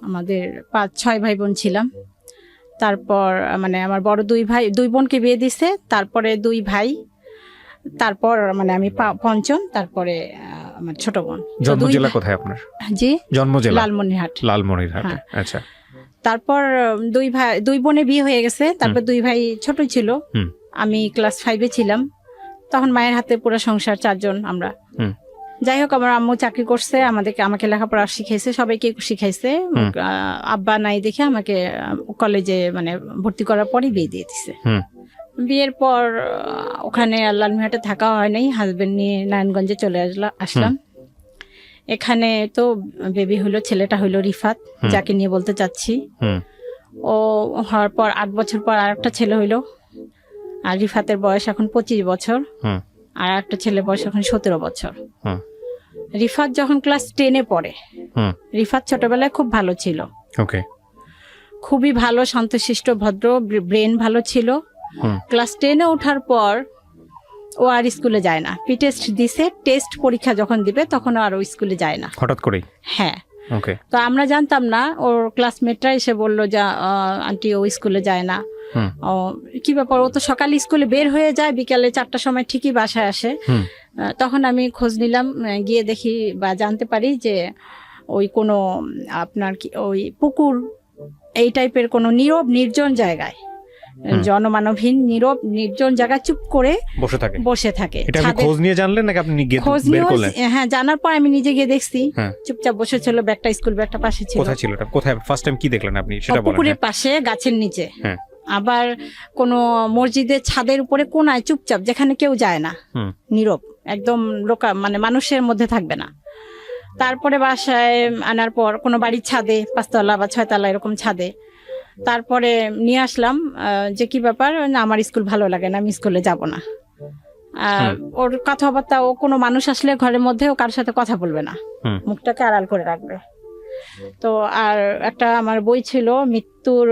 আমাদের 5-6 ভাই বোন ছিলাম। তারপর মানে আমার বড় 2 বোনকে বিয়ে দিছে, তারপরে 2 ভাই, তারপর মানে আমি পঞ্চম, তারপরে আমার ছোট বোন। জন্ম জেলা কোথায় আপনার? জি, জন্ম জেলা লালমনিরহাট। লালমনিরহাটে। আচ্ছা। তারপর 2 বোনে বিয়ে হয়ে গেছে, তারপর 2 ভাই ছোট ছিল। আমি ক্লাস 5-এ ছিলাম, তখন মায়ের হাতে পুরো সংসার, 4 জন আমরা। যাই হোক, আমার আম্মু চাকরি করছে, আমাকে লেখাপড়া শিখাইছে, সবাইকে শিখাইছে। আব্বা নাই দেখে আমাকে কলেজে মানে ভর্তি করার পরই বিয়ে দিয়ে দিছে। বিয়ের পর ওখানে লালমনিরহাটে থাকা হয় নাই, হাজবেন্ড নিয়ে নারায়ণগঞ্জে চলে আসলাম। এখানে তো বেবি হলো, ছেলেটা হইলো রিফাত, যাকে নিয়ে বলতে চাচ্ছি। ও হওয়ার পর 8 বছর পর আর একটা ছেলে হইলো। আর রিফাতের বয়স এখন 25 বছর, আর একটা ছেলে বয়স এখন 17 বছর। রিফাত যখন ক্লাস 10-এ পড়ে, রিফাত ছোটবেলায় খুব ভালো ছিল, খুবই ভালো, শান্তশিষ্ট, ভদ্র, ব্রেন ভালো ছিল। ক্লাস 10-এ ওঠার পর ও আর স্কুলে যায় না। টেস্ট দিছে, টেস্ট পরীক্ষা যখন দিবে তখন আর ও স্কুলে যায় না, হঠাৎ করে। হ্যাঁ, তো আমরা জানতাম না। ওর ক্লাসমেটরা এসে বললো যে আন্টি ও স্কুলে যায় না। ও কি ব্যাপার, ও তো সকালে স্কুলে বের হয়ে যায়, বিকালে 4টার সময় ঠিকই বাসায় আসে। তখন আমি খোঁজ নিলাম, গিয়ে দেখি বা জানতে পারি যে ওই কোনো আপনার কি ওই পুকুর এই টাইপের কোনো নীরব নির্জন জায়গায়, জনমানবহীন নীরব নির্জন জায়গায় চুপ করে বসে থাকে। এটা আপনি খোঁজ নিয়ে জানলেন নাকি আপনি গিয়ে বের করলেন? হ্যাঁ, জানার পর আমি নিজে গিয়ে দেখছি, চুপচাপ বসে ছিল, ব্যাগটা স্কুল ব্যাগটা পাশে ছিল। কোথায় ছিল এটা? কোথায় ফার্স্ট টাইম কি দেখলেন আপনি সেটা বলেন। পুকুরের পাশে, গাছের নিচে। আবার কোনো মসজিদের ছাদের উপরে কোনায় চুপচাপ, যেখানে কেউ যায় না, নীরব একদম, মানে মানুষের মধ্যে থাকবে না। তারপরে বাসায় আনার পর কোনো বাড়ির ছাদে, 5তলা বা 6তলা এরকম ছাদে, তারপরে নিয়ে আসলাম যে কি ব্যাপার, না আমার স্কুল ভালো লাগে না, আমি স্কুলে যাব না। ওর কথাবার্তা, ও কোনো মানুষ আসলে ঘরের মধ্যে ও কারোর সাথে কথা বলবে না, মুখটাকে আড়াল করে রাখবে। তো আর একটা আমার বই ছিল, মৃত্যুর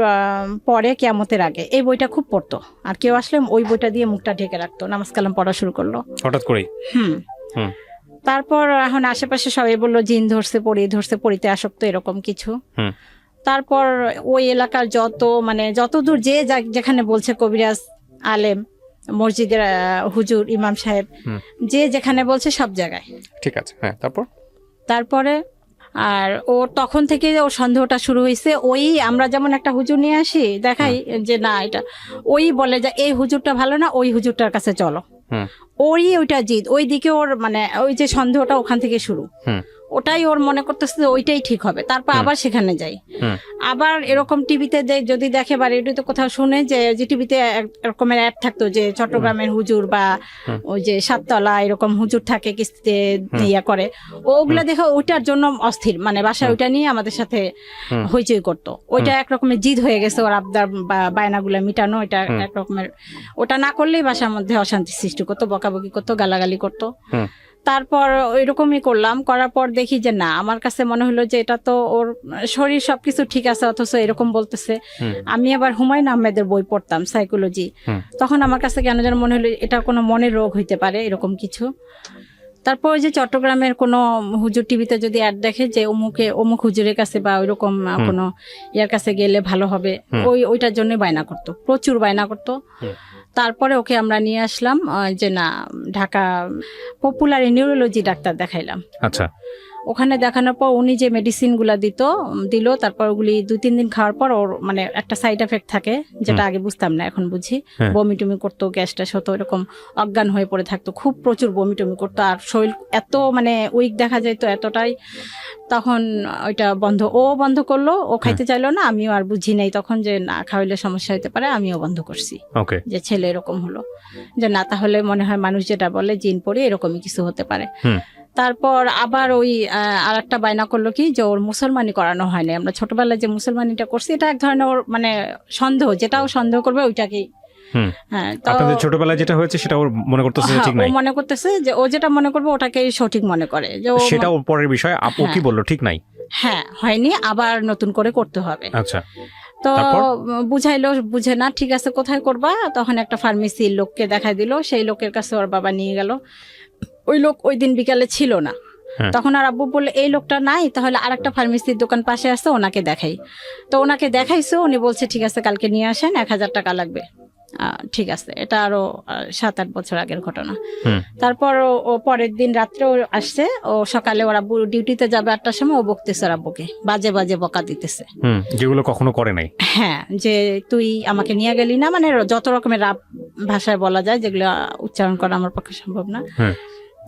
পরে কিয়ামতের আগে, এই বইটা খুব পড়তো, আর কেউ আসলে ওই বইটা দিয়ে মুখটা ঢেকে রাখতো। নামাজ কালাম পড়া শুরু করলো হঠাৎ করেই। তারপর এখন আশেপাশে সবাই বললো জিন ধরছে, পড়িতে আসক্ত, এরকম কিছু। তারপর ওই এলাকার যত দূর যেখানে বলছে, কবিরাজ, আলেম, মসজিদের হুজুর, ইমাম সাহেব, যে যেখানে বলছে সব জায়গায়। ঠিক আছে। হ্যাঁ, তারপরে আর ও তখন থেকে ওর সন্দেহটা শুরু হয়েছে। ওই আমরা যেমন একটা হুজুর নিয়ে আসি, দেখাই যে না এটা, ওই বলে যে এই হুজুরটা ভালো না, ওই হুজুরটার কাছে চলো, ওইটা জিদ, ওই দিকে ওর মানে ওই যে সন্দেহটা ওখান থেকে শুরু। ওটাই ওর মনে করতেছে যে ওইটাই ঠিক হবে। তারপর আবার সেখানে যাই, আবার এরকম টিভিতে যদি দেখে বা রেডিওতে কোথাও শুনে যে টিভিতে এরকমের অ্যাড থাকতো যে চট্টগ্রামের হুজুর বা ওই যে 7তলা এরকম হুজুর থাকে, কিস্তিতে ইয়া করে, ওগুলা দেখে ওইটার জন্য অস্থির, মানে বাসায় ওইটা নিয়ে আমাদের সাথে হইচই করতো। ওইটা একরকমের জিদ হয়ে গেছে ওর, আবদার বা বায়নাগুলো মিটানো, এটা একরকমের, ওটা না করলেই বাসার মধ্যে অশান্তি সৃষ্টি করতো, বকাবকি করতো, গালাগালি করতো। তারপর ওইরকমই করার পর দেখি যে না, আমার কাছে মনে হলো যে এটা তো ওর শরীর সবকিছু ঠিক আছে, অথচ এরকম বলতেছে। আমি আবার হুমায়ুন আহমেদের বই পড়তাম, সাইকোলজি। তখন আমার কাছে কেন যেন মনে হলো এটা কোনো মনের রোগ হইতে পারে, এরকম কিছু। তারপর ওই যে চট্টগ্রামের কোনো হুজুর টিভিতে যদি অ্যাড দেখে যে অমুক হুজুরের কাছে বা ওইরকম কোনো ইয়ার কাছে গেলে ভালো হবে, ওইটার জন্য বায়না করতো, প্রচুর বায়না করতো। তারপরে ওকে আমরা নিয়ে আসলাম যে না, ঢাকা পপুলার নিউরোলজি ডাক্তার দেখাইলাম। আচ্ছা। ওখানে দেখানোর পর উনি যে মেডিসিনগুলা দিল, তারপর ওগুলি 2-3 দিন খাওয়ার পর ওর মানে একটা সাইড এফেক্ট থাকে, যেটা আগে বুঝতাম না, এখন বুঝি। বমি টমি করতো, গ্যাসটা হতো, এরকম অজ্ঞান হয়ে পড়ে থাকতো, খুব প্রচুর বমি টমি করতো, আর শরীর এত মানে উইক দেখা যায় তো এতটাই। তখন ওইটা বন্ধ করলো, ও খাইতে চাইলো না, আমিও আর বুঝি নাই তখন যে না খাওয়াইলে সমস্যা হতে পারে, আমিও বন্ধ করছি। যে ছেলে এরকম হলো, যে না তাহলে মনে হয় মানুষ যেটা বলে জিন পড়ে এরকমই কিছু হতে পারে। তারপর আবার ওই আর একটা বায়না করলো কি, যে ওর মুসলমানি করানো হয়নি। আমরা ছোটবেলায় যে মুসলমানিটা করছি, এটা এক ধরনের ওর মানে সন্দেহ, যেটাও সন্দেহ করবে ওইটাকেই। হ্যাঁ, আপনাদের ছোটবেলায় যেটা হয়েছে সেটা ওর মনে করতেছে ঠিক নাই, ও মনে করতেছে যে ও যেটা মনে করবে ওটাকেই সঠিক মনে করে, যে সেটা ওর পরের বিষয়। আপু কি বললো ঠিক নাই? হ্যাঁ, হয়নি, আবার নতুন করে করতে হবে। আচ্ছা। তো বুঝাইলো, বুঝে না, ঠিক আছে কোথায় করবা? তখন একটা ফার্মেসির লোককে দেখাই দিল, সেই লোকের কাছে ওর বাবা নিয়ে গেল। ওই লোক ওই দিন বিকালে ছিল না, হ্যাঁ। তখন আর আব্বু বললো এই লোকটা নাই, তাহলে আরেকটা ফার্মেসির দোকান পাশে আছে, ওনাকে দেখাই। তো ওনাকে দেখাইছো, উনি বলছে ঠিক আছে কালকে নিয়ে আসেন, 1000 টাকা লাগবে। ঠিক আছে, এটা আরো 7-8 বছর আগের ঘটনা। হুম। তারপর ও পরের দিন রাত্রে ও আসছে, ও সকালে ওর আব্বু ডিউটিতে যাবে 8টার সময়, ও বকতেছে ওর আব্বুকে, বাজে বাজে বকা দিতেছে। যেগুলো কখনো করে নাই। হ্যাঁ, যে তুই আমাকে নিয়ে গেলি না, মানে যত রকমের রাপ ভাষায় বলা যায়, যেগুলো উচ্চারণ করা আমার পক্ষে সম্ভব না।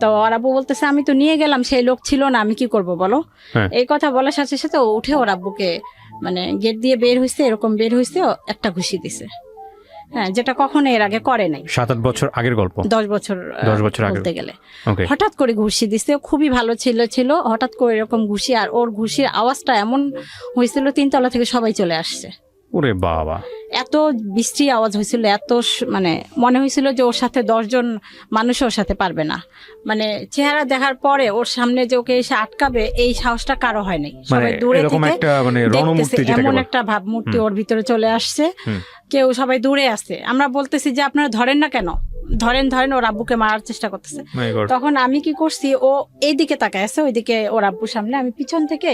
তো ওর আব্বু বলতেছে আমি তো নিয়ে গেলাম, সেই লোক ছিল না, আমি কি করব বলো। এই কথা বলার সাথে সাথে ও উঠে ওর আব্বুকে মানে গেট দিয়ে বের হইছে, এরকম বের হইছে, একটা ঘুষি দিছে। হ্যাঁ, যেটা কখনো এর আগে করে নাই। 7-8 বছর আগের গল্প। 10 বছর আগে বলতে গেলে। হঠাৎ করে ঘুষি দিছে, ও খুবই ভালো ছিল, হঠাৎ করে এরকম ঘুষি, আর ওর ঘুষির আওয়াজটা এমন হয়েছিল 3 তলা থেকে সবাই চলে আসছে। ওরে বাবা, এত বৃষ্টি আওয়াজ হয়েছিল, এত মানে মনে হয়েছিল যে ওর সাথে 10 জন মানুষ ওর সাথে পারবে না। মানে চেহারা দেখার পরে ওর সামনে যে ওকে এসে আটকাবে, এই সাহসটা কারো হয় নাই। সবাই দূরে থেকে দেখতেছে, এমন একটা ভাবমূর্তি ওর ভিতরে চলে আসছে। কেউ সবাই দূরে আছে, আমরা বলতেছি যে আপনারা ধরেন না কেন, ধরেন ওর আব্বুকে মারার চেষ্টা করতেছে। তখন আমি কি করছি, ও এইদিকে তাকায় আছে, ওইদিকে ওর আব্বুর সামনে, আমি পিছন থেকে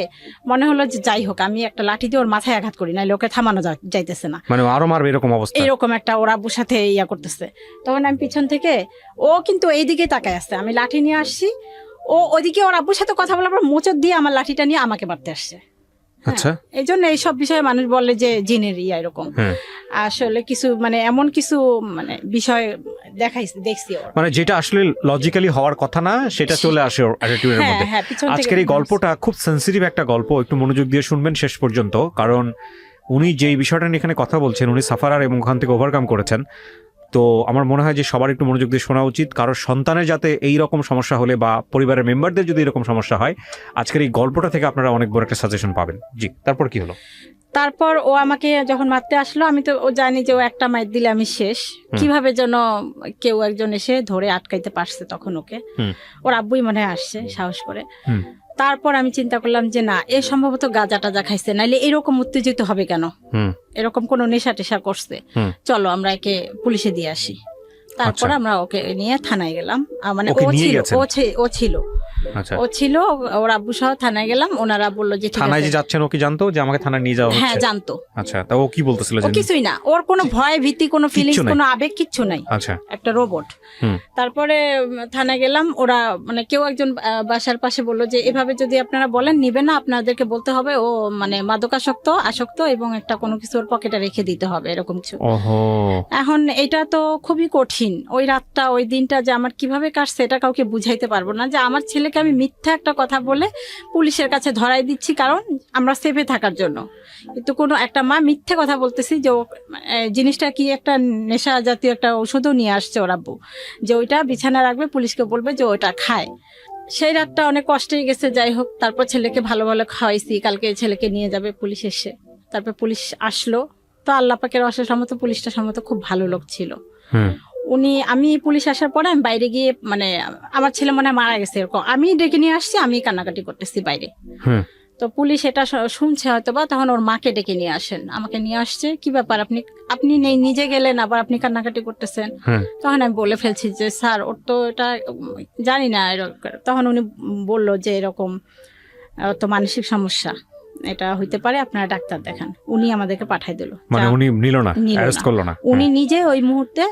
মনে হলো যে যাই হোক আমি একটা লাঠি দিয়ে ওর মাথায় আঘাত করি, নাইলে ওকে থামানো যাইতেছে না, মানে আরো মারবে এরকম অবস্থা, এরকম একটা ওর আব্বুর সাথে ইয়া করতেছে। তখন আমি পিছন থেকে, ও কিন্তু এইদিকে তাকায় আছে, আমি লাঠি নিয়ে আসছি, ও ওইদিকে ওর আব্বুর সাথে কথা বলার পর মোচড় দিয়ে আমার লাঠিটা নিয়ে আমাকে মারতে আসছে। আচ্ছা, এই জন্য এইসব বিষয়ে মানুষ বলে যে জিনের ইয়া এরকম। আসলে কিছু মানে এমন কিছু মানে বিষয় দেখছি, মানে যেটা আসলে লজিক্যালি হওয়ার কথা না, সেটা চলে আসে ওর অ্যাটিটিউডের মধ্যে। আজকের এই গল্পটা খুব সেনসিটিভ একটা গল্প, একটু মনোযোগ দিয়ে শুনবেন শেষ পর্যন্ত, কারণ উনি যেই বিষয়টা নিয়ে এখানে কথা বলছেন, উনি সাফারার এবং ওখান থেকে ওভারকাম করেছেন। তো আমার মনে হয় যে সবার একটু মনোযোগ দিয়ে শোনা উচিত, কারোর সন্তানের যাতে এই রকম সমস্যা হলে বা পরিবারের মেম্বারদের যদি এরকম সমস্যা হয়, আজকের এই গল্পটা থেকে আপনারা অনেক বড় একটা সাজেশন পাবেন। জি, তারপর কি হলো? তারপর ও আমাকে যখন মারতে আসলো, আমি তো ও জানি যে ও একটা মাইর দিলে আমি শেষ, কিভাবে যেন কেউ একজন এসে ধরে আটকাইতে পারছে তখন ওকে, ওর আব্বুই মনে হয় আসছে সাহস করে। তারপর আমি চিন্তা করলাম যে না, এ সম্ভবত গাঁজা টাজা খাইছে, নাইলে এরকম উত্তেজিত হবে কেন, এরকম কোনো নেশা টেশা করছে, চলো আমরা একে পুলিশে দিয়ে আসি। তারপর আমরা ওকে নিয়ে থানায় গেলাম, মানে ও ছিল ও ছিল ওর আব্বু সহ থানায় গেলাম। ওনারা বললো যে থানায় যে যাচ্ছেন ও কি জানতো যে আমাকে থানায় নিয়ে যাওয়া হচ্ছে? হ্যাঁ জানতো। আচ্ছা, তা ও কি বলতেছিল? ও কিছুই না, ওর কোনো ভয় ভীতি, কোনো ফিলিংস, কোনো আবেগ কিচ্ছু নাই। আচ্ছা, একটা রোবট। তারপরে থানায় গেলাম, ওরা মানে কেউ একজন বাসার পাশে বললো যে এভাবে যদি আপনারা বলেন নিবে না, আপনাদেরকে বলতে হবে ও মানে আসক্ত এবং একটা কোনো কিছু ওর পকেটে রেখে দিতে হবে, এরকম কিছু। এখন এটা তো খুবই কঠিন। ওই রাতটা, ওই দিনটা যে আমার কিভাবে কাটছে এটা কাউকে বুঝাইতে পারবো না, যে আমার ছেলেকে আমি মিথ্যা একটা কথা বলে পুলিশের কাছে ধরাই দিচ্ছি, কারণ আমরা সেফে থাকার জন্য। কিন্তু কোনো একটা মা মিথ্যে কথা বলতেছি যে জিনিসটা কি একটা নেশা জাতীয় একটা ওষুধও নিয়ে আসছে ওর আব্বু, যে ওইটা বিছানা রাখবে, পুলিশকে বলবে যে ওইটা খায়। সেই রাতটা অনেক কষ্টেই গেছে। যাই হোক, তারপর ছেলেকে ভালো ভালো খাওয়াইছি, কালকে ছেলেকে নিয়ে যাবে পুলিশ এসে। তারপর পুলিশ আসলো, তো আল্লাহ পাকের অশেষ রহমতে পুলিশটা সম্ভবত খুব ভালো লোক ছিল। আমি পুলিশ আসার পরে আমি বাইরে গিয়ে, মানে আমার ছেলে মনে হয় মারা গেছে এরকম, আমি ডেকে নিয়ে আসছি, আমি কান্নাকাটি করতেছি বাইরে। তো পুলিশ এটা শুনছে হয়তো বা, তখন ওর মাকে ডেকে নিয়ে আসেন, আমাকে নিয়ে আসছে, কি ব্যাপার আপনি নিজে গেলেন, আবার আপনি কান্নাকাটি করতেছেন। তখন আমি বলে ফেলছি যে স্যার ওর তো এটা জানি না এরকম। তখন উনি বলল যে এরকম তো মানসিক সমস্যা, এটা হইতে পারে, আপনারা ডাক্তার দেখান। উনি আমাদেরকে পাঠাই দিল, মানে উনি নিল না, অ্যারেস্ট করলো না। উনি নিজে ওই মুহূর্তে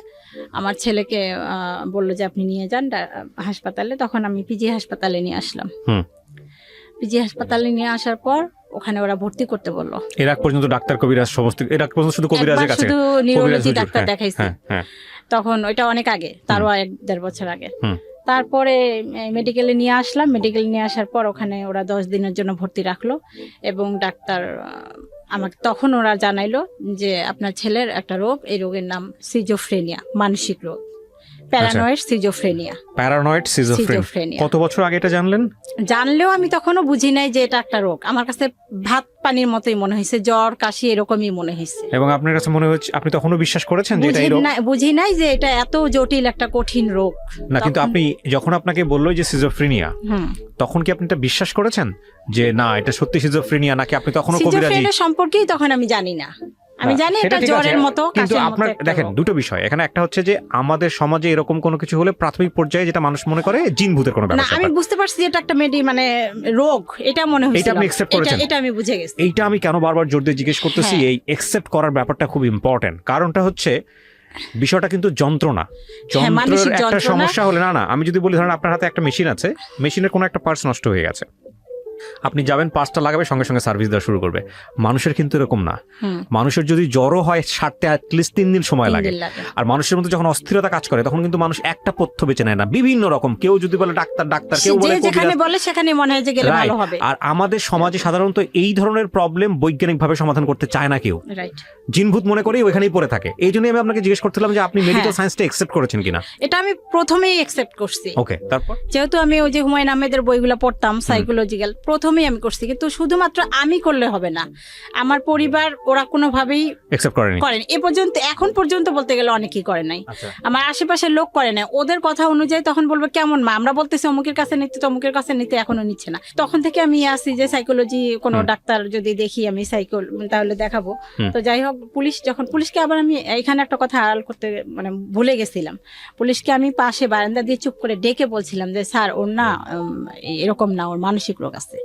আমার ছেলেকে বললো যে আপনি নিয়ে যান হাসপাতালে। তখন আমি পিজি হাসপাতালে নিয়ে আসলাম। পিজি হাসপাতালে নিয়ে আসার পর ওখানে ওরা ভর্তি করতে বললো। এর আগ পর্যন্ত ডাক্তার কবিরাজ সমস্ত, এর আগ পর্যন্ত শুধু কবিরাজের কাছে, শুধু নিউরোলজি ডাক্তার দেখাইছি। তখন ওইটা অনেক আগে, তারও 1-1.5 বছর আগে। তারপরে মেডিকেলে নিয়ে আসলাম। মেডিকেলে নিয়ে আসার পর ওখানে ওরা 10 দিনের জন্য ভর্তি রাখলো, এবং ডাক্তার আমাকে তখন ওরা জানাইলো যে আপনার ছেলের একটা রোগ, এই রোগের নাম সিজোফ্রেনিয়া, মানসিক রোগ, প্যারানয়েড সিজোফ্রেনিয়া। Paranoid schizophrenia. কত বছর আগে এটা জানলেন? জানলেও আমি তখনও বুঝি নাই যে এটা একটা রোগ। আমার কাছে ভাত পানির মতোই মনে হয়েছে, জ্বর কাশি এরকমই মনে হয়েছে। এবং আপনার কাছে মনে হচ্ছে, আপনি তখনও বিশ্বাস করেছেন যে এটা এই রোগ? বুঝি নাই যে এটা এত জটিল একটা কঠিন রোগ না, কিন্তু আপনি যখন আপনাকে বললো যে সিজোফ্রেনিয়া, তখন কি আপনি এটা বিশ্বাস করেছেন যে না এটা সত্যি সিজোফ্রেনিয়া, নাকি আপনি তখনও কবিরাজি সম্পর্কেই তখন আমি জানি না, আমি জানি সেটা এটা ঠিক আছে, জ্বরের মতো, কিন্তু কাশির আপনার মতো একটা দেখেন রোগ। দুটো বিষয় এখানে। একটা হচ্ছে যে আমাদের সমাজে এরকম কোনো কিছু হলে প্রাথমিক পর্যায়ে যেটা মানুষ মনে করে জিন ভূতের কোনো না ব্যাপার আমি স্যাপার। বুঝতে পারছি যে এটা একটা মানে রোগ, এটা মনে এটা হয়েছিল, আপনি accept করেছেন? এটা আমি বুঝে গেছি। এইটা আমি কেন বারবার জোর দিয়ে জিজ্ঞেস করতেছি, হ্যাঁ। এই একসেপ্ট করার ব্যাপারটা খুব ইম্পর্টেন্ট। কারণটা হচ্ছে বিষয়টা কিন্তু যন্ত্রণা, হ্যাঁ, মানসিক যন্ত্রের একটা যন্ত্রণা। সমস্যা হলে না, আমি যদি বলি ধরেন আপনার হাতে একটা মেশিন আছে, মেশিনের কোনো একটা পার্টস নষ্ট হয়ে গেছে, আপনি যাবেন পাঁচটা লাগাবে, সঙ্গে সঙ্গে সার্ভিস দেওয়া শুরু করবে। মানুষের কিন্তু এরকম না। মানুষের যদি জ্বরও হয় সারতে অ্যাটলিস্ট 3 দিন সময় লাগে। আর মানুষের মধ্যে যখন অস্থিরতা কাজ করে তখন কিন্তু মানুষ একটা পথ্য বেছে নেয় না, বিভিন্ন রকম। কেউ যদি বলে ডাক্তার ডাক্তার, কেউ বলে যেখানে বলে সেখানে মনে হয় যে গেলে ভালো হবে। আর আমাদের সমাজে সাধারণত এই ধরনের প্রবলেম বৈজ্ঞানিকভাবে সমাধান করতে চায় না কেউ, রাইট, জিনভূত মনে করেই ওইখানেই পড়ে থাকে। এই জন্যই আমি আপনাকে জিজ্ঞেস করছিলাম যে আপনি মেডিকেল সায়েন্সটা একসেপ্ট করেছেন কিনা। এটা আমি প্রথমেই একসেপ্ট করছি। ওকে, তারপর যেহেতু আমি ওই যে হুমায়ুন আহমেদের বইগুলো পড়তাম সাইকোলজিক্যাল, প্রথমেই আমি করছি। কিন্তু শুধুমাত্র আমি করলে হবে না, আমার পরিবার ওরা কোনোভাবেই একসেপ্ট করেনি। এ পর্যন্ত, এখন পর্যন্ত বলতে গেলে অনেকেই করে নাই। আমার আশেপাশের লোক করে নাই। ওদের কথা অনুযায়ী তখন বলবো কেমন মা, আমরা বলতেছি অমুকের কাছে নিতে, তমুকের কাছে নিতে, এখনো নিচ্ছে না। তখন থেকে আমি আসি যে সাইকোলজি কোনো ডাক্তার যদি দেখি আমি তাহলে দেখাবো। তো যাই হোক, পুলিশকে আবার আমি এখানে একটা কথা আড়াল করতে মানে ভুলে গেছিলাম। পুলিশকে আমি পাশে বারান্দা দিয়ে চুপ করে ডেকে বলছিলাম যে স্যার ওর না এরকম না, ওর মানসিক রোগ আছে।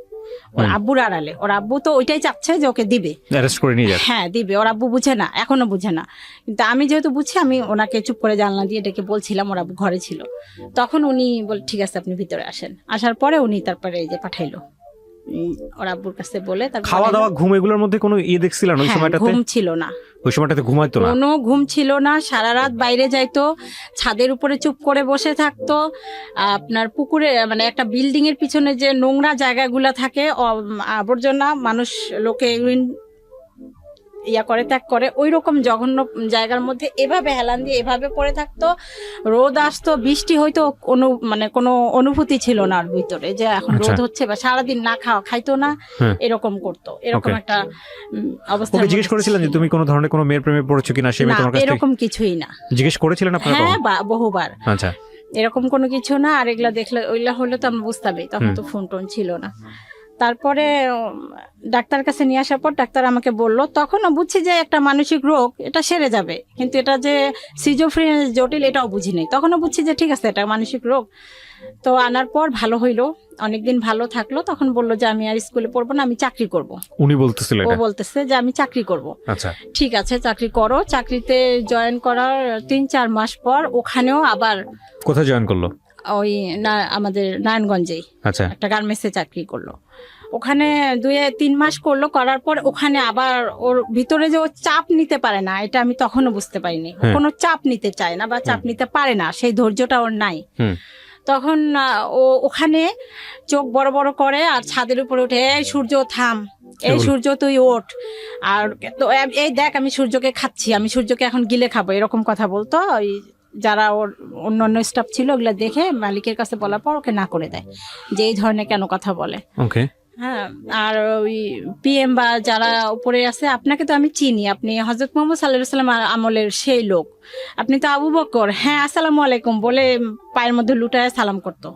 ওর আব্বুর আড়ালে, ওর আব্বু তো ওইটাই চাচ্ছে যে ওকে দিবে, অ্যারেস্ট করে নিয়ে যাবে। হ্যাঁ দিবে। ওর আব্বু বুঝে না, এখনো বুঝে না। কিন্তু আমি যেহেতু বুঝছি, আমি ওনাকে চুপ করে জানলা দিয়ে ডেকে বলছিলাম, ওর আব্বু ঘরে ছিল। তখন উনি বল ঠিক আছে আপনি ভিতরে আসেন। আসার পরে উনি তারপরে এই যে পাঠাইলো ওর আব্বুর কাছে বলে। তারপর খাওয়া দাওয়া ঘুম এগুলোর মধ্যে কোনো দেখছিলেন ওই সময়টাতে? ঘুম ছিল না, ওই সময়টাতে ঘুমাইতো না, কোনো ঘুম ছিল না। সারা রাত বাইরে যাইতো, ছাদের উপরে চুপ করে বসে থাকতো। আপনার পুকুরে মানে একটা বিল্ডিং এর পিছনে যে নোংরা জায়গাগুলা থাকে, আবর্জনা, মানুষ লোকে করে ত্যাগ করে, ওই রকম জঘন্য জায়গার মধ্যে এভাবে হেলান দিয়ে এভাবে পড়ে থাকতো। রোদ আসতো, বৃষ্টি হয়তো কোনো অনুভূতি ছিল না ওর ভিতরে যে এখন রোদ হচ্ছে, বা সারাদিন না খাইতো না, এরকম করতো। এরকম একটা অবস্থা। ওকে জিজ্ঞেস করেছিলেন যে তুমি কোনো ধরনের কোনো মেয়ের প্রেমে পড়েছো কিনা? সে মেয়ে তোমার কাছে এরকম কিছুই না। জিজ্ঞেস করেছিলেন আপনারা? হ্যাঁ, বহুবার। আচ্ছা, এরকম কোনো কিছু না। আর এগুলা দেখলে ওইগুলা হলে তো আমরা বুঝতামই, তখন তো ফোন টোন ছিল না। তারপরে ডাক্তার কাছে নিয়ে আসার পর ডাক্তার আমাকে বলল, তখনও বুঝছি যে একটা মানসিক রোগ, এটা সেরে যাবে, কিন্তু এটা যে সিজোফ্রেনিয়া জটিল এটাও বুঝি নাই। তখনও বুঝছি যে ঠিক আছে এটা মানসিক রোগ। তো আনার পর ভালো হইলো, অনেকদিন ভালো থাকলো। তখন বললো যে আমি আর স্কুলে পড়বো না, আমি চাকরি করব। উনি বলতেছিলেন? ও বলতেছে যে আমি চাকরি করব। আচ্ছা, ঠিক আছে চাকরি করো। চাকরিতে জয়েন করার 3-4 মাস পর ওখানেও আবার। কোথায় জয়েন করলো? ওই আমাদের নারায়ণগঞ্জেই একটা গার্মেন্টসে চাকরি করলো। ওখানে 2-3 মাস করলো, করার পর ওখানে আবার ওর ভিতরে যে ও চাপ নিতে পারে না, এটা আমি তখনও বুঝতে পারিনি। কোনো চাপ নিতে চায় না বা চাপ নিতে পারে না, সেই ধৈর্যটা ওর নাই। তখন ও ওখানে চোখ বড় বড় করে আর ছাদের উপরে উঠে, এই সূর্য থাম, এই সূর্য তুই ওঠ, আর এই দেখ আমি সূর্যকে খাচ্ছি, আমি সূর্যকে এখন গিলে খাবো, এরকম কথা বলতো। ওই যারা ওর অন্যান্য স্টাফ ছিল ওগুলা দেখে মালিকের কাছে বলার পর ওকে না করে দেয় যে এই ধরনের কেন কথা বলে। ওকে, হ্যাঁ। আর ওই পিএম বা যারা উপরে আছে, আপনাকে তো আমি চিনি, আপনি হযরত মুহাম্মদ সাল্লাল্লাহু আলাইহি ওয়াসাল্লাম আমলের সেই লোক, আপনি তো আবু বকর, হ্যাঁ আসসালামু আলাইকুম বলে পায়ের মধ্যে লুটায় সালাম করতো,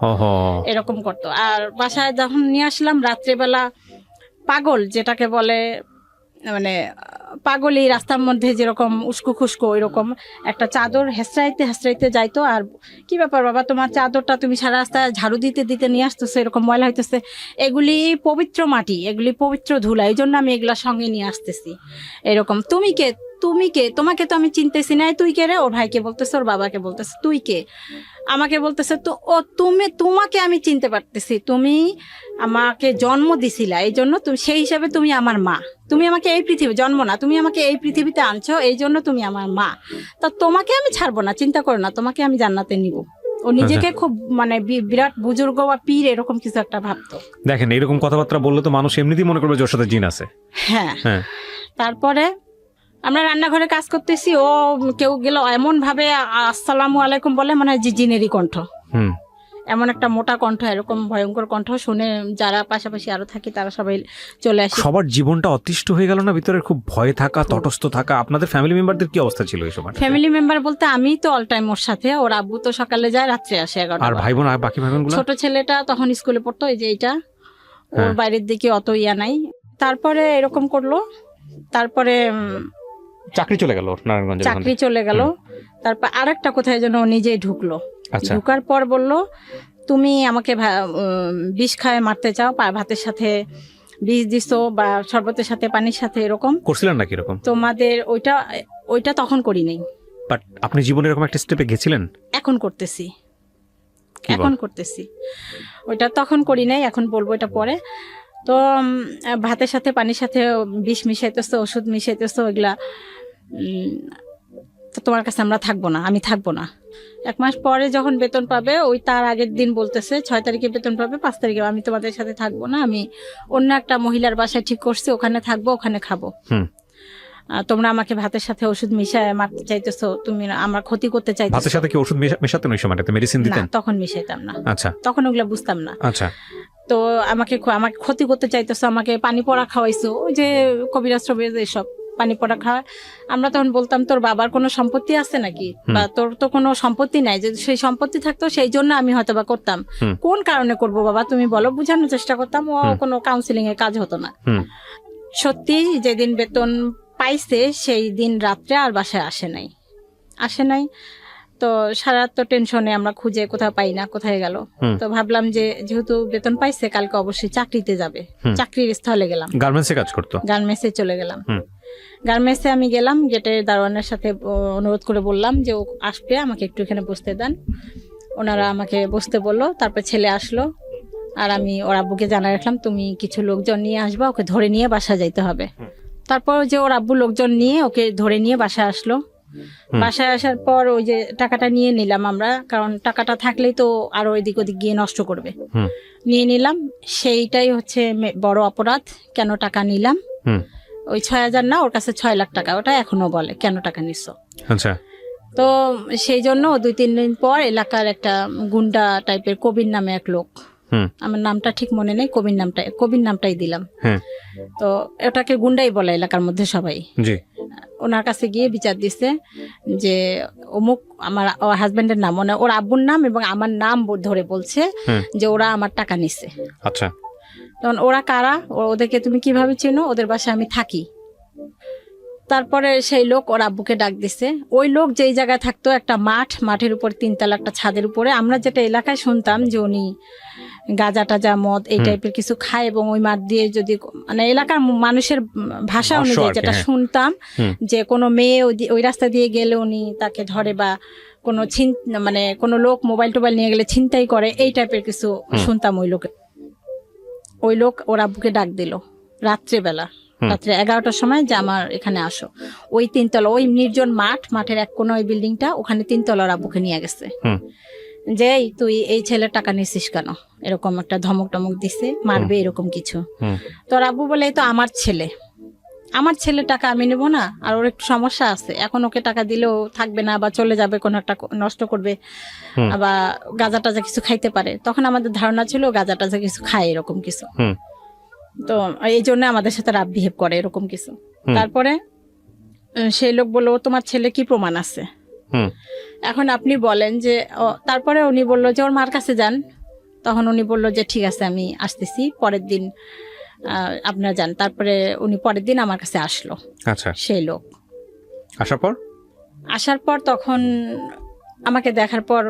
এরকম করতো। আর বাসায় যখন নিয়ে আসলাম রাত্রেবেলা, পাগল যেটাকে বলে, মানে পাগলই রাস্তার মধ্যে যেরকম উস্কো খুস্কো, ওইরকম একটা চাদর হেসরাইতে হেসরাইতে যাইতো। আর কি ব্যাপার বাবা, তোমার চাদরটা তুমি সারা রাস্তায় ঝাড়ু দিতে দিতে নিয়ে আসতেছো, এরকম ময়লা হইতেছে, এগুলি পবিত্র মাটি, এগুলি পবিত্র ধুলা, এই জন্য আমি এগুলা সঙ্গে নিয়ে আসতেছি। এরকম তুমি কে, তোমাকে তো আমি চিনতেছি না, তুই কে রে? ওর ভাইকে বলতেছে, ওর বাবাকে বলতেছে তুই কে, আমাকে বলতেছে তো তোমাকে আমি চিনতে পারতেছি, তুমি আমাকে জন্ম দিছিলা, এই জন্য তুমি সেই হিসাবে তুমি আমার মা, তুমি আমাকে এই পৃথিবী জন্ম না, তুমি আমাকে এই পৃথিবীতে আনছো, এই জন্য তুমি আমার মা, তা তোমাকে আমি ছাড়বো না, চিন্তা করো না, তোমাকে আমি জান্নাতে নিব। ও নিজেকে খুব মানে বিরাট বুজুর্গ বা পীর এরকম কিছু একটা ভাবতো। দেখেন এরকম কথাবার্তা বললে তো মানুষ এমনিতেই মনে করবে যে ওর সাথে জিন আছে। হ্যাঁ। তারপরে আমরা রান্নাঘরে কাজ করতেছি, ও কেউ গেল এমন ভাবে আসসালামু আলাইকুম বলে, মানে জিনেরই কণ্ঠ, এমন একটা মোটা কণ্ঠ, এরকম ভয়ঙ্কর কণ্ঠ শুনে যারা পাশাপাশি আরো থাকি তারা সবাই চলে আসে। সবার জীবনটা অতিষ্ঠ হয়ে গেল না, ভিতরে খুব ভয় থাকা, তটস্থ থাকা। আপনাদের ফ্যামিলি মেম্বারদের কি অবস্থা ছিল এই সময়? ফ্যামিলি মেম্বার বলতে আমি তো অল টাইম ওর সাথে, ওর আব্বু তো সকালে যায় রাত্রে আসে 11টা। আর ভাই বোন, আর বাকি ভাই বোনগুলো? ছোট ছেলেটা তখন স্কুলে পড়তো, এই যে এইটা, ওর বাইরের দিকে অত ইয়া নাই। তারপরে এরকম করলো, তারপরে চাকরি চলে গেল নারায়ণগঞ্জে, চাকরি চলে গেল। তারপর আরেকটা কোথায় যেন ও নিজেই ঢুকলো। আচ্ছা। ঢুকার পর বলল, তুমি আমাকে বিষ খায় মারতে চাও, ভাতের সাথে বিষ দিছো বা শরবতের সাথে পানির সাথে, এরকম করছিলেন নাকি এরকম? তোমাদের ওইটা তখন করি নাই। বাট আপনি জীবনে এরকম একটা স্টেপে গেছিলেন? এখন করতেছি, এখন করতেছি। ওইটা তখন করি নাই, এখন বলবো এটা পরে। তো ভাতের সাথে পানির সাথে বিষ মিশাইতেছো, ওষুধ মিশাইতেছো, এগুলা তো তোমার কাছে আমরা থাকবো না, আমি থাকবো না। 1 মাস পরে যখন বেতন পাবে, ওই তার আগের দিন বলতেছে 6 তারিখে বেতন পাবে, 5 তারিখে আমি তোমাদের সাথে থাকবো না, আমি অন্য একটা মহিলার বাসায় ঠিক করছি, ওখানে থাকবো, ওখানে খাবো। তোমরা আমাকে ভাতের সাথে ওষুধ মিশায় মারতে চাইতেছো, তুমি আমার ক্ষতি করতে চাইতেছো। ভাতের সাথে কি ওষুধ মেশাতেন ওই সময়টাতে? মেডিসিন দিতেন? না, তখন মিশাইতাম না। আচ্ছা। তখন ওগুলা বুঝতাম না। আচ্ছা। তো আমাকে ক্ষতি করতে চাইতেছো, আমাকে পানি পড়া খাওয়াইছো, ওই যে কবিরাজ টবিরাজ এসব পানি পড়া খাওয়া। আমরা তখন বলতাম, তোর বাবার কোনো সম্পত্তি আছে নাকি, বা তোর তো কোনো সম্পত্তি নাই, যদি সেই সম্পত্তি থাকতো সেই জন্য আমি হয়তো বা করতাম। কোন কারণে করব বাবা তুমি বলো, বুঝানোর চেষ্টা করতাম। ও কোনো কাউন্সিলিং এর কাজ হতো না। সত্যি যেদিন বেতন পাইছে সেই দিন রাত্রে আর বাসায় আসে নাই। তো সারা রাত তো টেনশনে, আমরা খুঁজে কোথাও পাই না, কোথায় গেল। তো ভাবলাম যে যেহেতু বেতন পাইছে, কালকে অবশ্যই চাকরিতে যাবে। চাকরির স্থলে গেলাম, গার্মেন্টসে কাজ করতো, গার্মেন্টসে চলে গেলাম। গার্মেন্টসে আমি গেলাম, গেটের দারোয়ানের সাথে অনুরোধ করে বললাম যে ও আসবে, আমাকে একটু এখানে বসতে দেন। ওনারা আমাকে বসতে বললো। তারপর ছেলে আসলো, আর আমি ওর আব্বুকে জানাই রাখলাম, তুমি কিছু লোকজন নিয়ে আসবা, ওকে ধরে নিয়ে বাসা যাইতে হবে। তারপর যে ওর আব্বু লোকজন নিয়ে ওকে ধরে নিয়ে বাসায় আসলো। বাসায় আসার পর ওই যে টাকাটা নিয়ে নিলাম আমরা, কারণ টাকাটা থাকলেই তো আরো এদিক ওদিক গিয়ে নষ্ট করবে। নিয়ে নিলাম, সেইটাই হচ্ছে বড় অপরাধ। কেন টাকা নিলাম? ওই 6,000 না, ওর কাছে 6 লাখ টাকা। ওটা এখনো বলে কেন টাকা নিচ্ছ। আচ্ছা। তো সেই জন্য 2-3 দিন পর এলাকার একটা গুন্ডা টাইপের কবির নামে এক লোক, আমার নামটা ঠিক মনে নেই, কবির নামটাই দিলাম। তো ওটাকে গুন্ডাই বলে এলাকার মধ্যে সবাই। ওনার কাছে গিয়ে বিচার দিচ্ছে যে অমুক, আমার হাজবেন্ডের নাম, মানে ওর আব্বুর নাম এবং আমার নাম ধরে বলছে যে ওরা আমার টাকা নিছে। আচ্ছা। তখন ওরা কারা, ওদেরকে তুমি কিভাবে চেনো? ওদের বাসায় আমি থাকি। তারপরে সেই লোক ওর আব্বুকে ডাক দিছে। ওই লোক যেই জায়গায় থাকতো, একটা মাঠের উপর 3 তলা একটা ছাদের উপরে, আমরা যেটা এলাকায় শুনতাম যে উনি গাঁজা টাজা মদ এই টাইপের কিছু খায়, এবং ওই মাঠ দিয়ে যদি, মানে এলাকার মানুষের ভাষা অনুযায়ী যেটা শুনতাম, যে কোনো মেয়ে ওই রাস্তা দিয়ে গেলে উনি তাকে ধরে, বা কোনো মানে কোনো লোক মোবাইল টোবাইল নিয়ে গেলে ছিনতাই করে, এই টাইপের কিছু শুনতাম। ওই লোক ওর আব্বুকে ডাক দিল রাত্রে 11টার সময়, যে আমার এখানে আসো। ওই 3 তলা, ওই নির্জন মাঠের এক কোণ, ওই বিল্ডিংটা, ওখানে 3 তলার আব্বুকে নিয়ে গেছে। যে তুই এই ছেলের টাকা নিছিস কেন, এরকম একটা ধমক টমক দিছে, মারবে এরকম কিছু। তোর আব্বু বলে, এই তো আমার ছেলে টাকা আমি নেবো না, আর ওর একটু সমস্যা আছে, এখন ওকে টাকা দিলেও থাকবে না, বা চলে যাবে, কোনো একটা নষ্ট করবে, বা গাঁজা টাজা কিছু খাইতে পারে। তখন আমাদের ধারণা ছিল গাঁজা টাজা কিছু খায়, এরকম কিছু। তো এই জন্য আমাদের সাথে রাফ বিহেভ করে, এরকম কিছু। তারপরে সেই লোক বললো, তোমার ছেলে কি প্রমাণ আছে? এখন আপনি বলেন যে, তারপরে উনি বললো যে ওর মার কাছে যান। তখন উনি বললো যে ঠিক আছে, আমি আসতেছি, পরের দিন আপনারা যান। তারপরে উনি পরের দিন আমার কাছে আসলো। আচ্ছা। সেই লোক আসার পর তখন আমাকে দেখার পর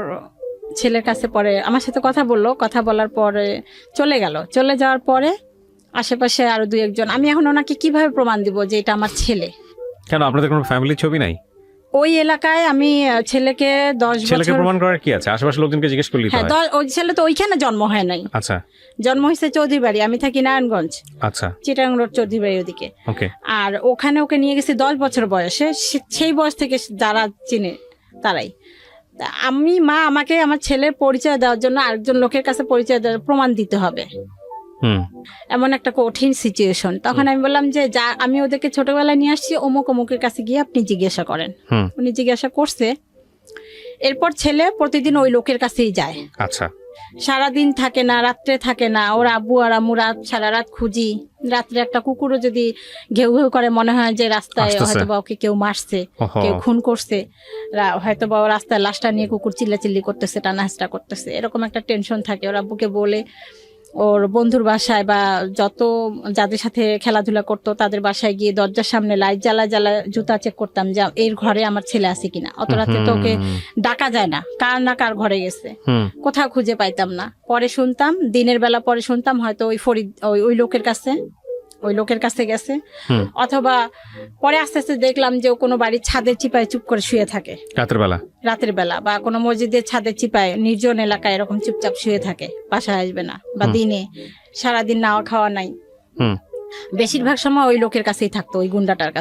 ছেলের কাছে পরে আমার সাথে কথা বললো। কথা বলার পরে চলে যাওয়ার পরে আশেপাশে আরো 2-1 জন, আমি এখন ওনাকে কিভাবে প্রমাণ দিব যে এটা আমার ছেলে? কেন, আপনাদের কোনো ফ্যামিলি ছবি নাই ওই এলাকায়? আমি ছেলেকে 10 বছর, ছেলেকে প্রমাণ করার কি আছে? আশেপাশের লোকজনকে জিজ্ঞেস করলি তো? হ্যাঁ, ওই ছেলে তো ওইখানে জন্ম হয় নাই। আচ্ছা। জন্ম হয়েছে চৌধুরী বাড়ি, আমি থাকি নারায়ণগঞ্জ। আচ্ছা। চিটাগাং রোড চৌধুরী বাড়ি ওদিকে। ওকে। আর ওখানে ওকে নিয়ে গেছি 10 বছর বয়সে। সেই বয়স থেকে যারা চিনে তারাই। আমি আমাকে আমার ছেলের পরিচয় দেওয়ার জন্য আরেকজন লোকের কাছে পরিচয় দেওয়ার প্রমাণ দিতে হবে, এমন একটা কঠিন সিচুয়েশন। তখন আমি বললাম যে আমি ওদেরকে ছোটবেলায় নিয়ে আসছি, অমুকের কাছে গিয়ে আপনি জিজ্ঞাসা করেন। উনি জিজ্ঞাসা করছে। এরপর ছেলে প্রতিদিন ওই লোকের কাছেই যায়। আচ্ছা। সারাদিন থাকে না, রাত্রে থাকে না। ওর আব্বু আর আম্মু সারা রাত খুঁজি। রাত্রে একটা কুকুরও যদি ঘেউ ঘেউ করে, মনে হয় যে রাস্তায় হয়তো বা ওকে কেউ মারছে, কেউ খুন করছে, হয়তো বা রাস্তায় লাশটা নিয়ে কুকুর চিল্লাচিল্লি করতেছে, টানাহাসটা করতেছে, এরকম একটা টেনশন থাকে। ওর আব্বুকে বলে ওর বন্ধুর বাসায় বা যাদের সাথে খেলাধুলা করতো তাদের বাসায় গিয়ে দরজার সামনে লাইট জ্বালা জুতা চেক করতাম যে এর ঘরে আমার ছেলে আছে কিনা। অত রাতে তো ওকে ডাকা যায় না, কার ঘরে গেছে, কোথাও খুঁজে পাইতাম না। পরে শুনতাম, দিনের বেলা পরে শুনতাম হয়তো ওই লোকের কাছে গেছে, অথবা পরে আস্তে আস্তে দেখলাম যে ও কোনো বাড়ির ছাদের চিপায় চুপ করে শুয়ে থাকে রাতের বেলা, বা কোনো মসজিদের ছাদের চিপায় নির্জন এলাকায় এরকম চুপচাপ শুয়ে থাকে, বাসায় আসবে না, বা দিনে সারাদিন নাওয়া খাওয়া নাই। বেশিরভাগ সময় ওই লোকের কাছেই থাকতো, ওই গুন্ডাটার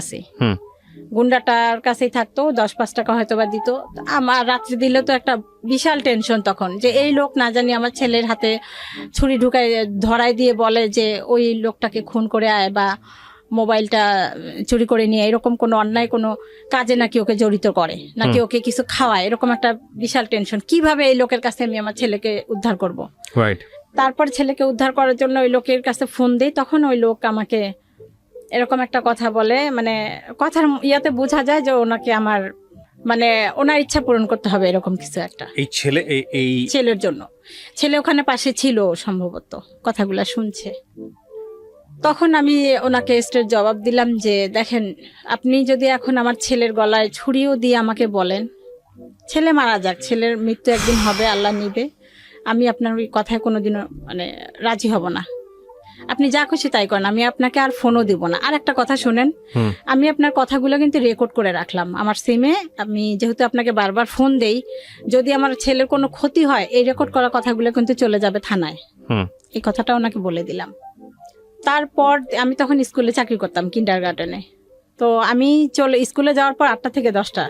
কাছেই থাকতো। 10-5 টাকা হয়তো বা দিত। আমার রাত্রে দিলে তো একটা বিশাল টেনশন তখন, যে এই লোক না জানি আমার ছেলের হাতে ছুরি ঢুকায় ধরাই দিয়ে বলে যে ওই লোকটাকে খুন করে আয়, বা মোবাইলটা চুরি করে নিয়ে, এরকম কোনো অন্যায় কোনো কাজে নাকি ওকে জড়িত করে, নাকি ওকে কিছু খাওয়ায়, এরকম একটা বিশাল টেনশন। কিভাবে এই লোকের কাছে আমি আমার ছেলেকে উদ্ধার করব। তারপর ছেলেকে উদ্ধার করার জন্য ওই লোকের কাছে ফোন দেই। তখন ওই লোক আমাকে এরকম একটা কথা বলে, মানে কথার ইয়াতে বোঝা যায় যে ওনাকে আমার মানে ওনার ইচ্ছা পূরণ করতে হবে, এরকম কিছু একটা। এই ছেলের জন্য ছেলে ওখানে পাশে ছিল সম্ভবত, কথাগুলা শুনছে। তখন আমি ওনাকে স্ট্রেট জবাব দিলাম যে দেখেন, আপনি যদি এখন আমার ছেলের গলায় ছুরিও দিয়ে আমাকে বলেন ছেলে মারা যাক, ছেলের মৃত্যু একদিন হবে, আল্লাহ নিবে, আমি আপনার ওই কথায় কোনোদিনও মানে রাজি হব না। আপনি যা খুশি তাই করেন, আমি আপনাকে আর ফোনও দিব না। আর একটা কথা শুনেন, আমি আপনার কথাগুলো কিন্তু রেকর্ড করে রাখলাম আমার সিমে। আমি যেহেতু আপনাকে বারবার ফোন দেই, যদি আমার ছেলের কোনো ক্ষতি হয়, এই রেকর্ড করা কথাগুলো কিন্তু চলে যাবে থানায়। এই কথাটা ওনাকে বলে দিলাম। তারপর আমি তখন স্কুলে চাকরি করতাম, কিন্ডারগার্টেনে। তো আমি স্কুলে যাওয়ার পর 8টা থেকে 10টা,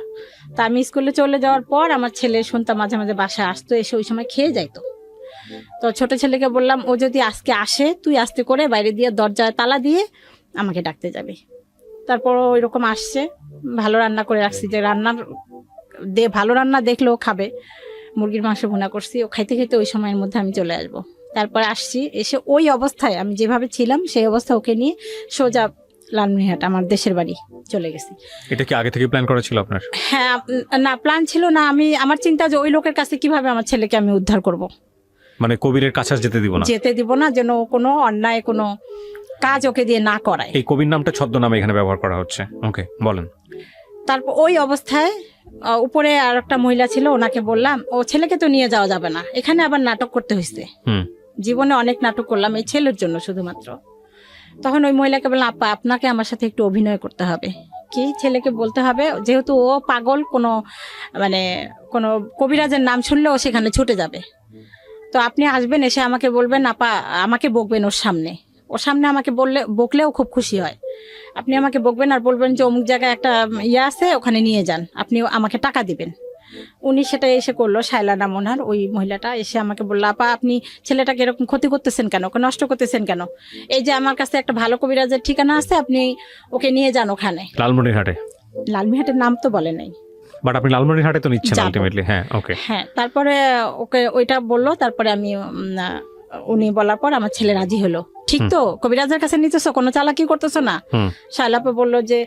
তা আমি স্কুলে চলে যাওয়ার পর আমার ছেলে শুনতাম মাঝে মাঝে বাসায় আসতো, এসে ওই সময় খেয়ে যাইতো। তো ছোট ছেলেকে বললাম, ও যদি আজকে আসে তুই আস্তে করে বাইরে দিয়ে দরজায় তালা দিয়ে আমাকে ডাকতে যাবি। তারপর ওই রকম আসছে, ভালো রান্না করে রাখছি, যে ভালো রান্না দেখলেও খাবে। মুরগির মাংস ভুনা করছি, ও খাইতে খাইতে ওই সময়ের মধ্যে আমি চলে আসবো। তারপর আসছি, এসে ওই অবস্থায় আমি যেভাবে ছিলাম সেই অবস্থা ওকে নিয়ে সোজা লালমনিরহাট আমার দেশের বাড়ি চলে গেছি। এটা কি আগে থেকে প্ল্যান করা ছিল আপনার? হ্যাঁ, না প্ল্যান ছিল না। আমার চিন্তা যে ওই লোকের কাছে কিভাবে আমার ছেলেকে আমি উদ্ধার করব, মানে কবিরের কাছে যেতে দিব না, যেন কোনো অন্যায় কোনো কাজ ওকে দিয়ে না করায়। এই কবির নামটা ছদ্মনামে এখানে ব্যবহার করা হচ্ছে। ওকে, বলেন। তারপর ওই অবস্থায় উপরে আর একটা মহিলা ছিল, ওনাকে বললাম ও ছেলেকে তো নিয়ে যাওয়া যাবে না, এখানে আবার নাটক করতে হয়েছে। জীবনে অনেক নাটক করলাম এই ছেলের জন্য শুধুমাত্র। তখন ওই মহিলাকে বললাম, আপা আপনাকে আমার সাথে একটু অভিনয় করতে হবে। কি ছেলেকে বলতে হবে, যেহেতু ও পাগল, কোনো কবিরাজের নাম শুনলে ও সেখানে ছুটে যাবে। তো আপনি আসবেন, এসে আমাকে বলবেন, আপা আমাকে বকবেন ওর সামনে আমাকে বকলেও খুব খুশি হয়। আপনি আমাকে বকবেন আর বলবেন যে অমুক জায়গায় একটা ইয়ে আছে, ওখানে নিয়ে যান, আপনি আমাকে টাকা দিবেন। উনি সেটা এসে করলো, শায়লা নাম ওনার, ওই মহিলাটা এসে আমাকে বললো, আপা আপনি ছেলেটাকে এরকম ক্ষতি করতেছেন কেন, ওকে নষ্ট করতেছেন কেন? এই যে আমার কাছে একটা ভালো কবিরাজের ঠিকানা আছে, আপনি ওকে নিয়ে যান ওখানে। লালমনিরহাটের নাম তো বলে নাই, বাট আপনি লালমনিরহাটে তো নিচ্ছেন আলটিমেটলি। হ্যাঁ, ওকে। হ্যাঁ, তারপরে ওকে ওইটা বললো। তারপরে আমি উনি বলার পর আমার ছেলে রাজি হলো। ঠিক তো, কবিরাজের কাছে নিতেছো, কোনো চালাকি করতেছো না। শায়লাপা বললো যে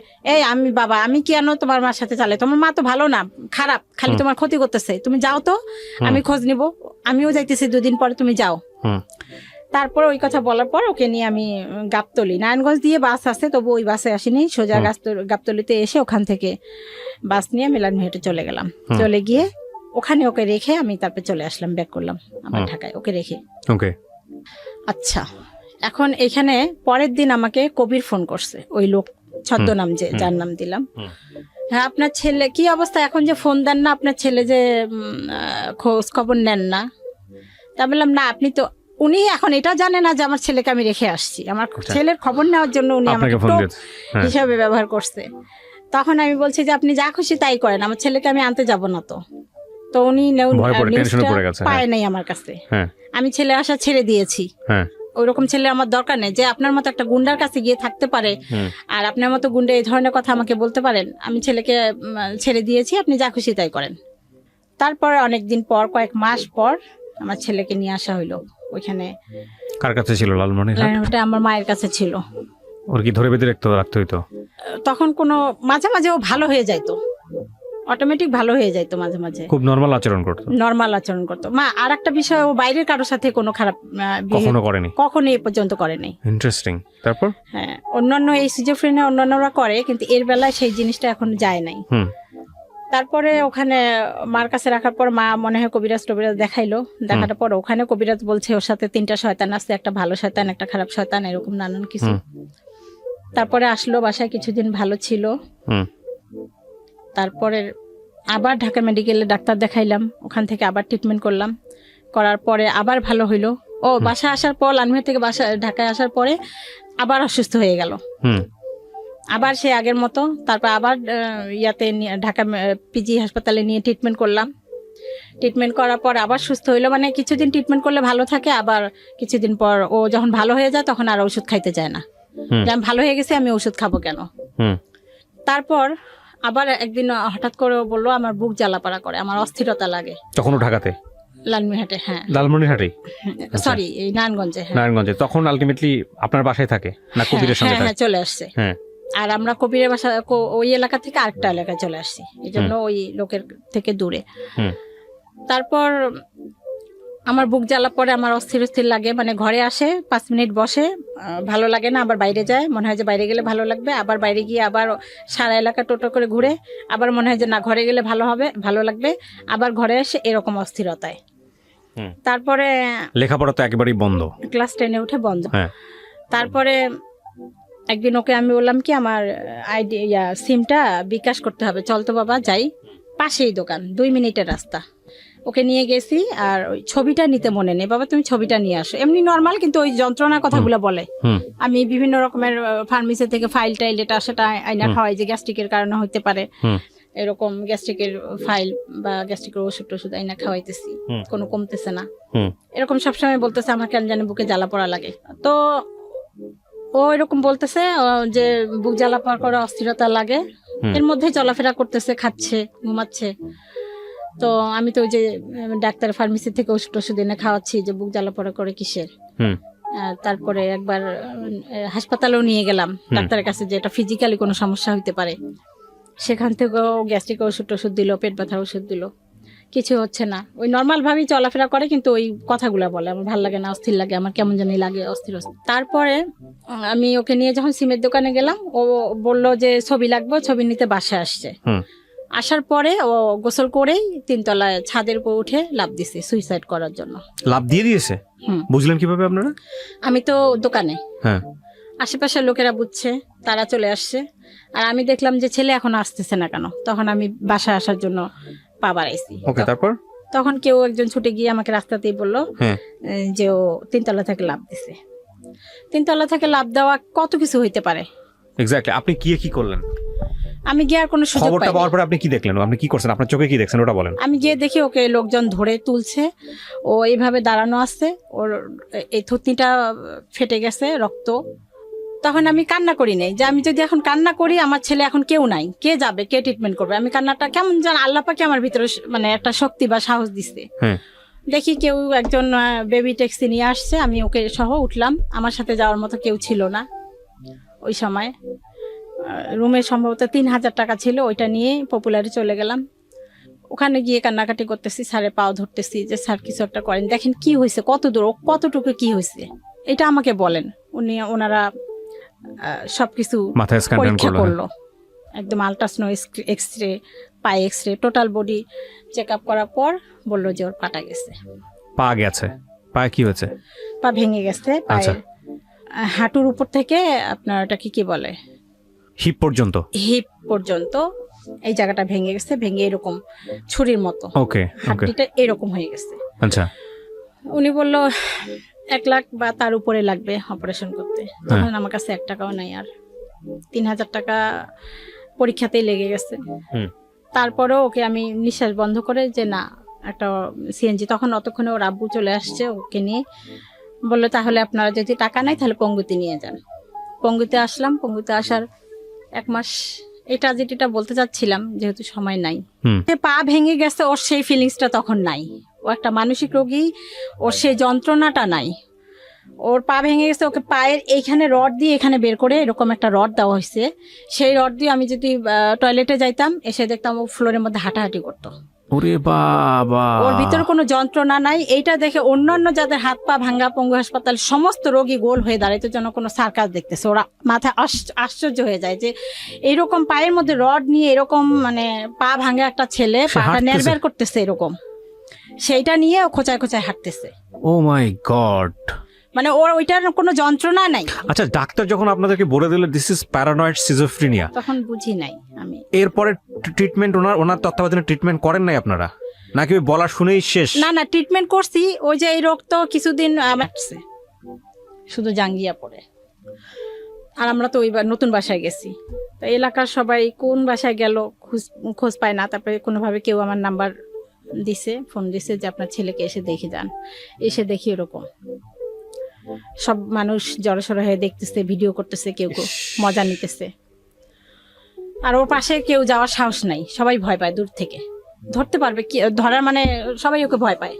আমি কি আনো তোমার মার সাথে চালাই, তোমার মা তো ভালো না, খারাপ, খালি তোমার ক্ষতি করতেছে, তুমি যাও তো, আমি খোঁজ নিব, আমিও যাইতেছি 2 দিন পরে, তুমি যাও। তারপর ওই কথা বলার পর ওকে নিয়ে আমি গাবতলী, নারায়ণগঞ্জ দিয়ে বাস আছে, তবু ওই বাসে আসিনি, সোজা গাবতলীতে এসে ওখান থেকে বাস নিয়ে লালমনিরহাটে চলে গেলাম। চলে গিয়ে ওখানে ওকে রেখে আমি তারপর চলে আসলাম, ব্যাক করলাম আমার ঢাকায় ওকে রেখে। ওকে, আচ্ছা, এখন এখানে পরের দিন আমাকে কবির ফোন করছে, ওই লোক ছদ্মনাম যার নাম দিলাম। হ্যাঁ, আপনার ছেলে কি অবস্থা, এখন যে ফোন দেন না, আপনার ছেলে যে খোঁজ খবর নেন না। তা বললাম না, উনি এখন এটা জানে না যে আমার ছেলেকে আমি রেখে আসছি, আমার ছেলের খবর নেওয়ার জন্য উনি আমাকে হিসাবে ব্যবহার করছে। তখন আমি বলছি যে আপনি যা খুশি তাই করেন, আমার ছেলেকে আমি আনতে যাব না। তো উনি পায় নাই আমার কাছে, আমি ছেলে আসা ছেড়ে দিয়েছি। ওইরকম ছেলে আমার দরকার নেই, যে আপনার মতো একটা গুন্ডার কাছে গিয়ে থাকতে পারে, আর আপনার মতো গুন্ডা এই ধরনের কথা আমাকে বলতে পারেন। আমি ছেলেকে ছেড়ে দিয়েছি, আপনি যা খুশি তাই করেন। তারপরে অনেকদিন পর, কয়েক মাস পর আমার ছেলেকে নিয়ে আসা হইলো ওইখানে। কার কাছে ছিল? লালমনিরহাটে আমার মায়ের কাছে ছিল। ওর কি ধরে বেঁধে রাখতে হইতো? তখন মাঝে মাঝে ও ভালো হয়ে যাইতো, অটোমেটিক ভালো হয়ে যাইতো মাঝে মাঝে, খুব নরমাল আচরণ করতো। নর্মাল আচরণ করতো। মা আর একটা বিষয়, ও বাইরের কারোর সাথে কোনো খারাপ কখনো করেনি, কখনো এই পর্যন্ত করেনি। ইন্টারেস্টিং। তারপর হ্যাঁ, অন্যান্য এই সিজোফ্রেনিয়া অন্যান্যরা করে, কিন্তু এর বেলায় সেই জিনিসটা এখন যায় নাই। তারপরে ওখানে মার কাছে রাখার পর মা মনে হয় কবিরাজ টবিরাজ দেখাইলো, দেখাটার পর ওখানে কবিরাজ বলছে ওর সাথে 3টা শয়তান আছে, একটা ভালো শয়তান একটা খারাপ শয়তান, এরকম নানান কিছু। তারপরে আসলো বাসায়, কিছুদিন ভালো ছিল। তারপরে আবার ঢাকা মেডিকেলে ডাক্তার দেখাইলাম, ওখান থেকে আবার ট্রিটমেন্ট করলাম, করার পরে আবার ভালো হইলো। ও বাসায় আসার পর, লালমিয়া থেকে ঢাকায় আসার পরে আবার অসুস্থ হয়ে গেল, আবার সে আগের মতো। তারপর আবার ইয়াতে ঢাকা পিজি হাসপাতালে নিয়ে ট্রিটমেন্ট করলাম। ট্রিটমেন্ট করার পর আবার সুস্থ হইলো, মানে কিছুদিন ট্রিটমেন্ট করলে ভালো থাকে, আবার কিছুদিন পর ও যখন ভালো হয়ে যায় তখন আর ওষুধ খাইতে চায় না, যে আমি ভালো হয়ে গেছি আমি ওষুধ খাবো কেন। তারপর আবার একদিন হঠাৎ করে বললো আমার বুক জ্বালাপাড়া করে, আমার অস্থিরতা লাগে। তখন ঢাকাতে লালমিনহাটে, হ্যাঁ লালমনিরহাটে, সরি এই নারায়ণগঞ্জে। নারায়ণগঞ্জে। তখন আলটিমেটলি আপনার বাসায় থাকে না কবিরের সঙ্গে? হ্যাঁ, চলে আসছে। আর আমরা কবিরের বাসা ওই এলাকা থেকে আরেকটা এলাকায় চলে আসছি, এই জন্য ওই লোকের থেকে দূরে। তারপর আমার বুক জ্বালা পরে, আমার অস্থির অস্থির লাগে, মানে ঘরে আসে 5 মিনিট বসে, ভালো লাগে না, আবার বাইরে যায়, মনে হয় যে বাইরে গেলে ভালো লাগবে, আবার বাইরে গিয়ে আবার সারা এলাকা টোটো করে ঘুরে, আবার মনে হয় যে না ঘরে গেলে ভালো হবে, ভালো লাগবে, আবার ঘরে আসে, এরকম অস্থিরতায়। তারপরে লেখাপড়া তো একেবারেই বন্ধ, ক্লাস 10-এ উঠে বন্ধ। তারপরে একদিন ওকে আমি বললাম কি আমার সিমটা বিকাশ করতে হবে, চল তো বাবা যাই, পাশেই দোকান, 2 মিনিটের রাস্তা। ওকে নিয়ে গেছি, আর ওই ছবিটা নিতে মনে নেই, বাবা তুমি ছবিটা নিয়ে আসো, এমনি নর্মাল, কিন্তু ওই যন্ত্রণার কথাগুলো বলে। আমি বিভিন্ন রকমের ফার্মেসি থেকে ফাইল টাইল এটা সেটা আইনা খাওয়াই, যে গ্যাস্ট্রিকের কারণে হতে পারে, এরকম গ্যাস্ট্রিকের ফাইল বা গ্যাস্ট্রিকের ওষুধ টষুধ আইনা খাওয়াইতেছি, কোনো কমতেছে না, এরকম সবসময় বলতেছে আমার কেন জানি বুকে জ্বালা পড়া লাগে। তো ও এরকম বলতেছে যে বুক জ্বালা পড়া করে অস্থিরতা লাগে, এর মধ্যে চলাফেরা করতেছে, খাচ্ছে, ঘুমাচ্ছে। তো আমি তো ওই যে ডাক্তার ফার্মেসি থেকে ওষুধ টষুধ এনে খাওয়াচ্ছি, যে বুক জ্বালা পড়া করে কিসের। তারপরে একবার হাসপাতালেও নিয়ে গেলাম ডাক্তারের কাছে, যে এটা ফিজিক্যালি কোনো সমস্যা হইতে পারে। সেখান থেকেও গ্যাস্ট্রিক ওষুধ টষুধ দিল, পেট ব্যথার ওষুধ দিল, কিছু হচ্ছে না। ওই নর্মাল ভাবেই চলাফেরা করে, কিন্তু ওই কথাগুলো বলে আমার ভালো লাগে না, অস্থির লাগে, আমার কেমন জানি লাগে, অস্থির অস্থির। তারপরে আমি ওকে নিয়ে যখন সিমের দোকানে গেলাম, ও বললো যে ছবি লাগবে, ছবি নিতে বাসায় আসছে। আসার পরে ও গোসল করেই 3 তলায় ছাদের উপর উঠে লাফ দিছে সুইসাইড করার জন্য। লাফ দিয়ে দিয়েছে? বুঝলেন কিভাবে আপনারা? আমি তো দোকানে, আশেপাশের লোকেরা বুঝছে, তারা চলে আসছে, আর আমি দেখলাম যে ছেলে এখন আসতেছে না কেন, তখন আমি বাসায় আসার জন্য পা বাড়াইছি। তারপর তখন কেউ একজন ছুটে গিয়ে আমাকে রাস্তাতেই বললো যে ও 3 তলা থেকে লাফ দিছে। 3 তলা থেকে লাফ দেওয়া কত কিছু হইতে পারে। এক্স্যাক্টলি। আপনি কি করলেন? আমি গিয়ে আর কোনো সুযোগ খবরটা পাওয়ার পরে আপনি কি দেখলেন, আপনি কি করছেন, আপনার চোখে কি দেখছেন ওটা বলেন। আমি গিয়ে দেখি ওকে লোকজন ধরে তুলছে, ও এইভাবে দাঁড়ানো আছে, ওর এই থুতনিটা ফেটে গেছে, রক্ত। তখন আমি কান্না করি নাই, যে আমি যদি এখন কান্না করি আমার ছেলে এখন কেউ নাই, কে যাবে, কে ট্রিটমেন্ট করবে। আমি কান্নাটা কেমন যেন আল্লাহ পাকে আমার ভিতরে মানে একটা শক্তি বা সাহস দিচ্ছে। দেখি কেউ একজন বেবি ট্যাক্সি নিয়ে আসছে, আমি ওকে সহ উঠলাম, আমার সাথে যাওয়ার মতো কেউ ছিল না ওই সময়। রুমে সম্ভবত 3000 টাকা ছিল, ওইটা নিয়ে পপুলারে চলে গেলাম। ওখানে গিয়ে কান্নাকাটি করতেছি, স্যারের পাও ধরতেছি যে স্যার কিছু একটা করেন, দেখেন কি হয়েছে, কত দূর, কতটুকু কি হয়েছে এটা আমাকে বলেন। ওনারা সবকিছু পরীক্ষা করলো, একদম আল্ট্রাসাউন্ড, এক্সরে, পায়ে x ray, total body check up করার পর বললো যে ওর পাটা গেছে। পা গেছে? পায়ে কি হয়েছে? পা ভেঙে গেছে, পায়ে হাঁটুর উপর থেকে আপনার ওটাকে কি বলে, হিপ পর্যন্ত এই জায়গাটা ভেঙে গেছে, ভেঙে এরকম ছুরির মতো হাড্ডিটা এরকম হয়ে গেছে। আচ্ছা। উনি বলল 1 লাখ বা তার উপরে লাগবে অপারেশন করতে। তখন আমার কাছে 1 টাকাও নাই, আর 3000 টাকা পরীক্ষাতেই লেগে গেছে। তারপরেও ওকে আমি নিঃশ্বাস বন্ধ করে যে না একটা সিএনজি, তখন অতক্ষণে ওর আব্বু চলে আসছে, ওকে নিয়ে বললো তাহলে আপনারা যদি টাকা নাই তাহলে পঙ্গুতে নিয়ে যান। পঙ্গুতে আসলাম, পঙ্গুতে আসার 1 মাস এটা যেটা বলতে চাচ্ছিলাম, যেহেতু সময় নাই, যে পা ভেঙে গেছে ওর সেই ফিলিংসটা তখন নাই, ও একটা মানসিক রোগী, ওর সেই যন্ত্রণাটা নাই। ওর পা ভেঙে গেছে, ওকে পায়ের এইখানে রড দিয়ে এখানে বের করে এরকম একটা রড দেওয়া হয়েছে। সেই রড দিয়ে আমি যদি টয়লেটে যাইতাম, এসে দেখতাম ও ফ্লোরের মধ্যে হাঁটাহাঁটি করতো। ওরে বাবা, ওর ভিতরে কোনো যন্ত্রণা নাই। এইটা দেখে অন্যান্য যাদের হাত পা ভাঙ্গা পঙ্গু হাসপাতাল সমস্ত রোগী গোল হয়ে দাঁড়াইতে যেন কোনো সার্কাস দেখতেছে। ওরা মাথায় আশ্চর্য হয়ে যায় যে এইরকম পায়ের মধ্যে রড নিয়ে এরকম মানে পা ভাঙ্গা একটা ছেলে পাটা নেড়বের করতেছে এরকম, সেইটা নিয়ে ও খোঁচায় খোঁচায় হাঁটতেছে। ও মাই গড, মানে ওর ওইটার কোনো যন্ত্রণা নাই। আচ্ছা, ডাক্তার যখন আপনাদেরকে বলে দিল দিস ইজ প্যারানয়েড সিজোফ্রেনিয়া, তখন বুঝি নাই আমি। এরপরে ট্রিটমেন্ট ওনার তত্ত্বাবধানে ট্রিটমেন্ট করেন নাই আপনারা, নাকি ওই বলা শুনেই শেষ? না না, ট্রিটমেন্ট করছি। ওই যে এই রোগ তো কিছুদিন আমারছে, শুধু জাঙ্গিয়া পড়ে। আর আমরা তো ওই নতুন বাসায় গেছি, তো এলাকার সবাই কোন বাসায় গেল খোঁজ পায় না। তারপরে কোনোভাবে কেউ আমার নাম্বার দিছে, ফোন দিছে যে আপনার ছেলেকে এসে দেখে যান। এসে দেখি এরকম সব মানুষ জড়সড় হয়ে দেখতেছে, ভিডিও করতেছে, কেউ কেউ মজা নিতেছে। আর ওর পাশে কেউ যাওয়ার সাহস নাই, সবাই ভয় পায় দূর থেকে। ধরতে পারবে কি, ধরার মানে সবাই ওকে ভয় পায়,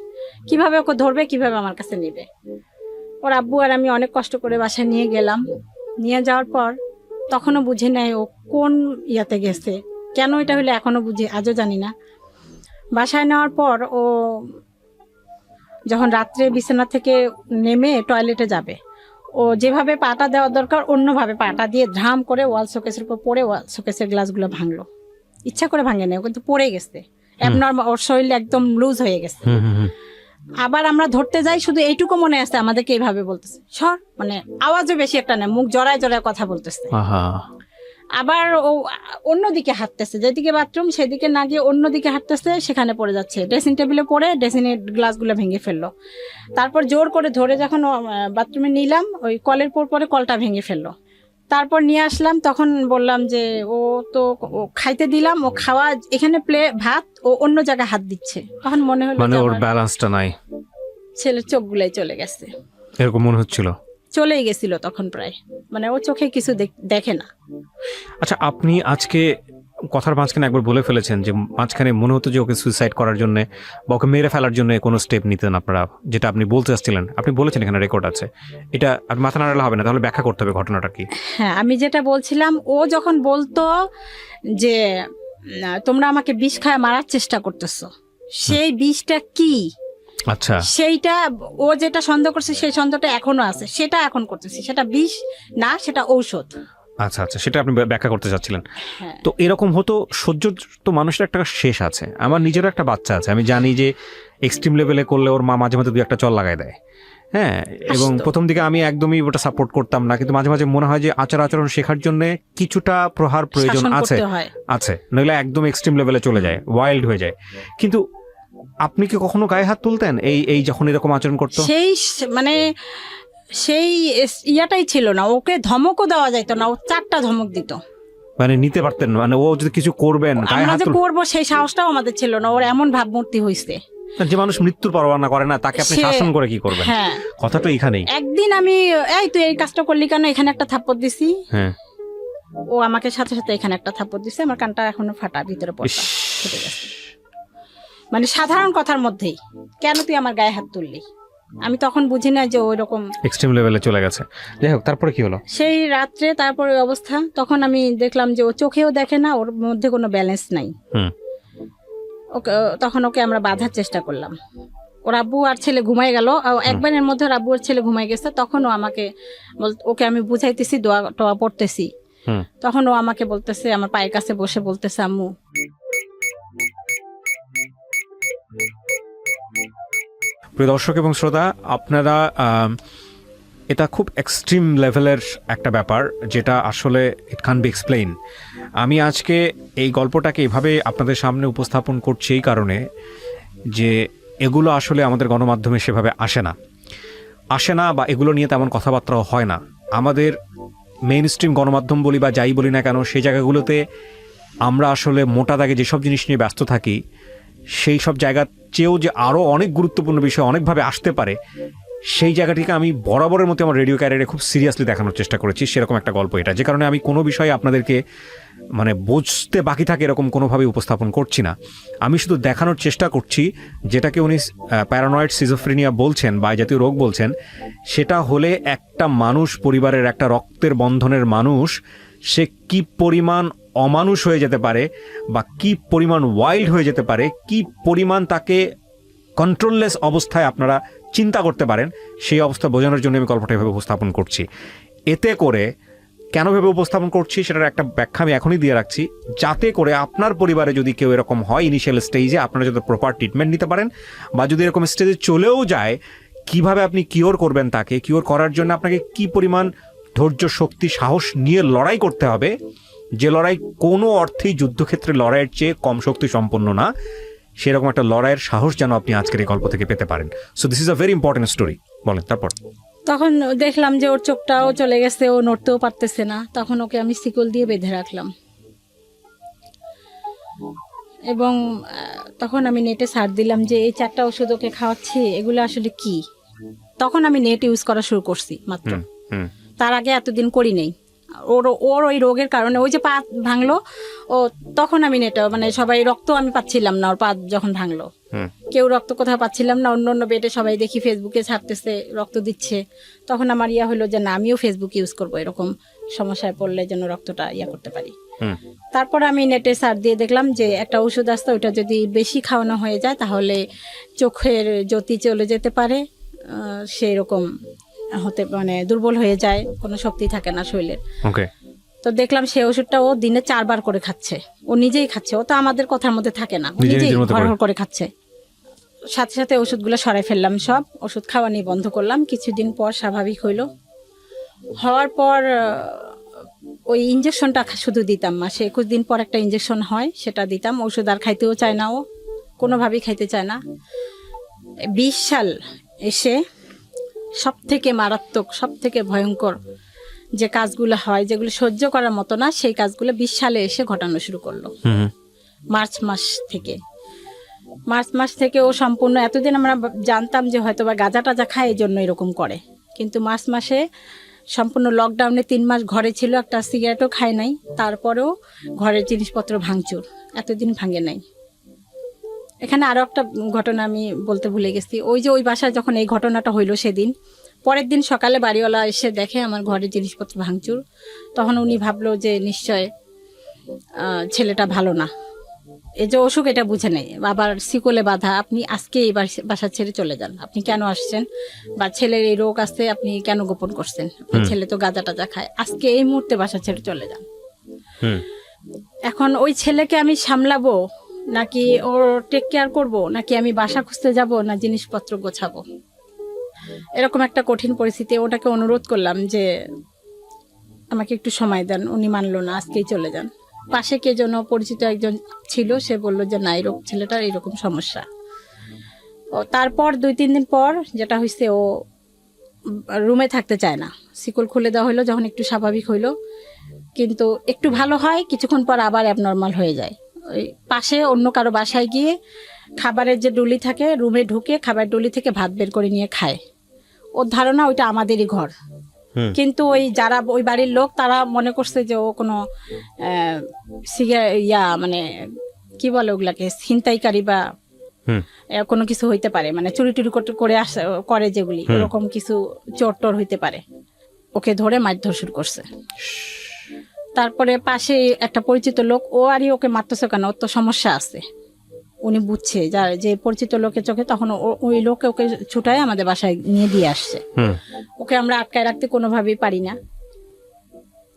কিভাবে ওকে ধরবে, কিভাবে আমার কাছে নেবে। ওর আব্বু আর আমি অনেক কষ্ট করে বাসায় নিয়ে গেলাম। নিয়ে যাওয়ার পর তখনও বুঝি নাই ও কোন ইয়াতে গেছে, কেন এটা হলে এখনো বুঝি, আজও জানি না। বাসায় নেওয়ার পর ও যখন রাত্রে বিছানা থেকে নেমে টয়লেটে যাবে, ও যেভাবে পাটা দেওয়া দরকার অন্যভাবে পাটা দিয়ে ধাম করে ওয়াল শোকেসের উপর পড়ে ওয়াল শোকেসের গ্লাসগুলো ভাঙলো। ইচ্ছা করে ভাঙে নেই, ও কিন্তু পড়ে গেছে। অ্যাবনর্মাল, ওর শরীর একদম লুজ হয়ে গেছে। আবার আমরা ধরতে যাই, শুধু এইটুকু মনে আছে আমাদেরকে এইভাবে বলতেছে সর, মানে আওয়াজও বেশি একটা নেই, মুখ জড়ায় জড়ায় কথা বলতেছে। আবার ও অন্যদিকে হাঁটতেছে, যেদিকে বাথরুম সেদিকে না গিয়ে অন্যদিকে হাঁটতেছে, সেখানে পড়ে যাচ্ছে। ড্রেসিং টেবিলে পড়ে ড্রেসিংয়ের গ্লাসগুলো ভেঙে ফেললো। তারপর জোর করে ধরে যখন বাথরুমে নিলাম, ওই কলের পরে কলটা ভেঙে ফেললো। তারপর নিয়ে আসলাম, তখন বললাম যে ও তো খাইতে দিলাম, ও খাওয়া এখানে ভাত, ও অন্য জায়গায় হাত দিচ্ছে। তখন মনে হলো মানে ওর ব্যালেন্সটা নাই, ছেলের চোখগুলাই চলে গেছে, এরকম মনে হচ্ছিল। চলেই গেছিল তখন প্রায়, মানে ও চোখে কিছু দেখে না। আচ্ছা, আপনি আজকে কথার মাঝখানে একবার বলে ফেলেছেন যে মাঝখানে মনে হতো যে ওকে সুইসাইড করার জন্য বা ওকে মেরে ফেলার জন্য কোনো স্টেপ নিতেন আপনারা, যেটা আপনি বলতে চাচ্ছিলেন, আপনি বলেছেন, এখানে রেকর্ড আছে। এটা আর মাথা নাড়ালে হবে না, তাহলে ব্যাখ্যা করতে হবে ঘটনাটা কি। হ্যাঁ, আমি যেটা বলছিলাম, ও যখন বলতো যে তোমরা আমাকে বিষ খায় মারার চেষ্টা করতেছো, সেই বিষটা কি, আচ্ছা, সেইটা ও যেটা সন্দেহ করছে সেই সন্দেহটা এখনো আছে, সেটা এখন করতেছি। সেটা বিষ না, সেটা ঔষধ। আচ্ছা আচ্ছা, সেটা আপনি ব্যাখ্যা করতে চাচ্ছিলেন। তো এরকম হতো, সহ্য তো মানুষের একটা শেষ আছে। আমার নিজেরও একটা বাচ্চা আছে, আমি জানি যে এক্সট্রিম লেভেলে করলে ওর মা মাঝে মাঝে দুই একটা চল লাগাই দেয়। হ্যাঁ, এবং প্রথম দিকে আমি একদমই ওটা সাপোর্ট করতাম না, কিন্তু মাঝে মাঝে মনে হয় যে আচরণ শেখার জন্য কিছুটা প্রহার প্রয়োজন আছে, নইলে একদম এক্সট্রিম লেভেলে চলে যায়, ওয়াইল্ড হয়ে যায়। কিন্তু আপনি কি কখনো গায়ে হাত তুলতেন এই যখন এরকম আচরণ করতো? সেই মানে সেই ইয়াটাই ছিল না, ওকে ধমকও দেওয়া যাইতো না, ও 4টা ধমক দিত। মানে নিতে পারতেন, মানে ও যদি কিছু করবেন আমরা যে করবো সেই সাহসটাও আমাদের ছিল না। ওর এমন ভাবমূর্তি হয়েছে, যে মানুষ মৃত্যুর পরোয়া করে না, তাকে আপনি শাসন করে কি করবেন? হ্যাঁ, কথাটা এখানেই। একদিন আমি এই তুই এই কাজটা করলি কেন, এখানে একটা থাপ্পড় দিছি। হ্যাঁ, ও আমাকে সাথে সাথে এখানে একটা থাপ্পড় দিছে, আমার কানটা এখনো ফাটা, ভিতরে পড়া ফেটে গেছে। মানে সাধারণ কথার মধ্যেই কেন তুই আমার গায়ে হাত তুললি, আমি তখন বুঝি না যে ওই রকম এক্সট্রিম লেভেলে চলে গেছে। যাই হোক, তারপরে কি হলো? সেই রাত্রে তারপরে অবস্থা, তখন আমি দেখলাম যে ও চোখেও দেখে না, ওর মধ্যে কোনো ব্যালেন্স নাই। ওকে তখন ওকে আমরা বাঁধার চেষ্টা করলাম। ওর আব্বু আর ছেলে ঘুমাই গেল, একবারের মধ্যে ওর আব্বু আর ছেলে ঘুমাই গেছে। তখন ও আমাকে ওকে আমি বুঝাইতেছি, দোয়া টোয়া পড়তেছি, তখন ও আমাকে বলতেছে, আমার পায়ের কাছে বসে বলতেছে, আম্মু। প্রিয় দর্শক এবং শ্রোতা, আপনারা এটা খুব এক্সট্রিম লেভেলের একটা ব্যাপার, যেটা আসলে ইট ক্যান বি এক্সপ্লেইন। আমি আজকে এই গল্পটাকে এভাবে আপনাদের সামনে উপস্থাপন করছি এই কারণে যে এগুলো আসলে আমাদের গণমাধ্যমে সেভাবে আসে না বা এগুলো নিয়ে তেমন কথাবার্তাও হয় না। আমাদের মেইন স্ট্রিম গণমাধ্যম বলি বা যাই বলি না কেন, সেই জায়গাগুলোতে আমরা আসলে মোটা দাগে যেসব জিনিস নিয়ে ব্যস্ত থাকি, সেই সব জায়গার চেয়েও যে আরও অনেক গুরুত্বপূর্ণ বিষয় অনেকভাবে আসতে পারে, সেই জায়গাটিকে আমি বরাবরের মতো আমার রেডিও ক্যারিয়ারে খুব সিরিয়াসলি দেখানোর চেষ্টা করেছি। সেরকম একটা গল্প এটা, যে কারণে আমি কোনো বিষয়ে আপনাদেরকে মানে বুঝতে বাকি থাকে এরকম কোনোভাবে উপস্থাপন করছি না। আমি শুধু দেখানোর চেষ্টা করছি যেটাকে উনি প্যারানয়েড সিজোফ্রেনিয়া বলছেন বা এই জাতীয় রোগ বলছেন, সেটা হলে একটা মানুষ, পরিবারের একটা রক্তের বন্ধনের মানুষ, সে কি পরিমাণ অমানুষ হয়ে যেতে পারে বা কি পরিমাণ ওয়াইল্ড হয়ে যেতে পারে, কি পরিমাণ তাকে কন্ট্রোললেস অবস্থায় আপনারা চিন্তা করতে পারেন, সেই অবস্থা বোঝানোর জন্য আমি গল্পটা এভাবে উপস্থাপন করছি। এতে করে কেন ভেবে উপস্থাপন করছি সেটার একটা ব্যাখ্যা আমি এখনই দিয়ে রাখছি, যাতে করে আপনার পরিবারে যদি কেউ এরকম হয় ইনিশিয়াল স্টেজে, আপনারা যাতে প্রপার ট্রিটমেন্ট নিতে পারেন, বা যদি এরকম স্টেজে চলেও যায়, কিভাবে আপনি কিওর করবেন তাকে, কিওর করার জন্য আপনাকে কি পরিমাণ ধৈর্য, শক্তি, সাহস নিয়ে লড়াই করতে হবে, যে লড়াই কোনো অর্থেই যুদ্ধক্ষেত্রে লড়াইয়ের চেয়ে কম শক্তি সম্পন্ন না, সেরকম একটা লড়াইয়ের সাহস যেন আপনি আজকের এই গল্প থেকে পেতে পারেন। So this is a very important story. বলেন তারপর। তখন দেখলাম যে ওর চোখটাও চলে গেছে, ও নড়তেও পারতেছে না। তখন ওকে আমি শিকল দিয়ে বেঁধে রাখলাম এবং তখন আমি নেটে সার্চ দিলাম যে এই 4টা ওষুধ ওকে খাওয়াচ্ছি, এগুলো আসলে কি। তখন আমি নেট ইউজ করা শুরু করছি মাত্র, তার আগে এতদিন করি নেই। ওর ওই রোগের কারণে, ওই যে পা ভাঙলো, ও তখন আমি নেট, মানে সবাই রক্ত আমি পাচ্ছিলাম না, ওর পা যখন ভাঙলো কেউ রক্ত কোথাও পাচ্ছিলাম না। অন্য অন্য বেডে সবাই দেখি ফেসবুকে ছাড়তেছে রক্ত দিচ্ছে, তখন আমার হলো যে না, আমিও ফেসবুক ইউজ করবো, এরকম সমস্যায় পড়লে যেন রক্তটা করতে পারি। তারপর আমি নেটে সার্চ দিয়ে দেখলাম যে একটা ওষুধ আসতো, ওইটা যদি বেশি খাওয়ানো হয়ে যায় তাহলে চোখের জ্যোতি চলে যেতে পারে, সেই রকম হতে, মানে দুর্বল হয়ে যায়, কোনো শক্তি থাকে না শরীরের। তো দেখলাম সেই ওষুধটা ও দিনে 4 বার করে খাচ্ছে, ও নিজেই খাচ্ছে, ও তো আমাদের কথার মধ্যে থাকে না, নিজেই হরহর করে খাচ্ছে। সাথে সাথে ওষুধগুলো সরাই ফেললাম, সব ওষুধ খাওয়া নিয়ে বন্ধ করলাম। কিছুদিন পর স্বাভাবিক হওয়ার পর ওই ইঞ্জেকশনটা শুধু দিতাম, মাসে 21 দিন পর একটা ইঞ্জেকশন হয়, সেটা দিতাম। ওষুধ আর খাইতেও চায় না, ও কোনোভাবেই খাইতে চায় না। 20 সাল এসে সব থেকে মারাত্মক, সব থেকে ভয়ঙ্কর যে কাজগুলো হয়, যেগুলো সহ্য করার মতো না, সেই কাজগুলো 20 সালে এসে ঘটানো শুরু করলো। মার্চ মাস থেকে ও সম্পূর্ণ, এতদিন আমরা জানতাম যে হয়তো বা গাঁজা টাজা খায় এই জন্য এরকম করে, কিন্তু মার্চ মাসে সম্পূর্ণ লকডাউনে 3 মাস ঘরে ছিল, একটা সিগারেটও খায় নাই, তারপরেও ঘরের জিনিসপত্র ভাঙচুর, এতদিন ভাঙে নাই। এখানে আরো একটা ঘটনা আমি বলতে ভুলে গেছি। ওই যে ওই বাসায় যখন এই ঘটনাটা হইলো, সেদিন পরের দিন সকালে বাড়িওয়ালা এসে দেখে আমার ঘরের জিনিসপত্র ভাঙচুর। তখন উনি ভাবলো যে নিশ্চয় ছেলেটা ভালো না, এই যে অসুখ এটা বুঝে নেই, আবার শিকলে বাঁধা, আপনি আজকে এই বাসা ছেড়ে চলে যান, আপনি কেন আসছেন, বা ছেলের এই রোগ আসছে আপনি কেন গোপন করছেন, ছেলে তো গাঁজা টাজা খায়, আজকে এই মুহূর্তে বাসা ছেড়ে চলে যান। এখন ওই ছেলেকে আমি সামলাবো নাকি ওর টেক কেয়ার করবো, নাকি আমি বাসা খুঁজতে যাব, না জিনিসপত্র গোছাবো, এরকম একটা কঠিন পরিস্থিতি। ওটাকে অনুরোধ করলাম যে আমাকে একটু সময় দেন, উনি মানলো না, আজকেই চলে যান। পাশে কে যেন পরিচিত একজন ছিল, সে বলল যে না, এরকম ছেলেটার এরকম সমস্যা। ও তারপর 2-3 দিন পর যেটা হয়েছে, ও রুমে থাকতে চায় না, শিকল খুলে দেওয়া হলো, যখন একটু স্বাভাবিক হইলো, কিন্তু একটু ভালো হয়, কিছুক্ষণ পর আবার অ্যাবনর্মাল হয়ে যায়। ওই পাশে অন্য কারো বাসায় গিয়ে খাবারের যে ডুলি থাকে, রুমে ঢুকে খাবার ডুলি থেকে ভাত বের করে নিয়ে খায়। ওর ধারণা ওইটা আমাদেরই ঘর, কিন্তু ওই যারা ওই বাড়ির লোক তারা মনে করছে যে ও কোনো মানে কি বলে ওগুলাকে, ছিনতাইকারী বা কোনো কিছু হইতে পারে, মানে চুরি টুরি করে যেগুলি, এরকম কিছু চোর টোর হইতে পারে। ওকে ধরে মারধর শুরু করছে। তারপরে পাশে একটা পরিচিত লোক, ও আরই ওকে মারতেছে কেন, ওর তো সমস্যা আছে, উনি বুঝছে, যার যে পরিচিত লোকের চোখে, তখন ওই লোকে ওকে ছুটায় আমাদের বাসায় নিয়ে দিয়ে আসছে। ওকে আমরা আটকায় রাখতে কোনোভাবেই পারি না।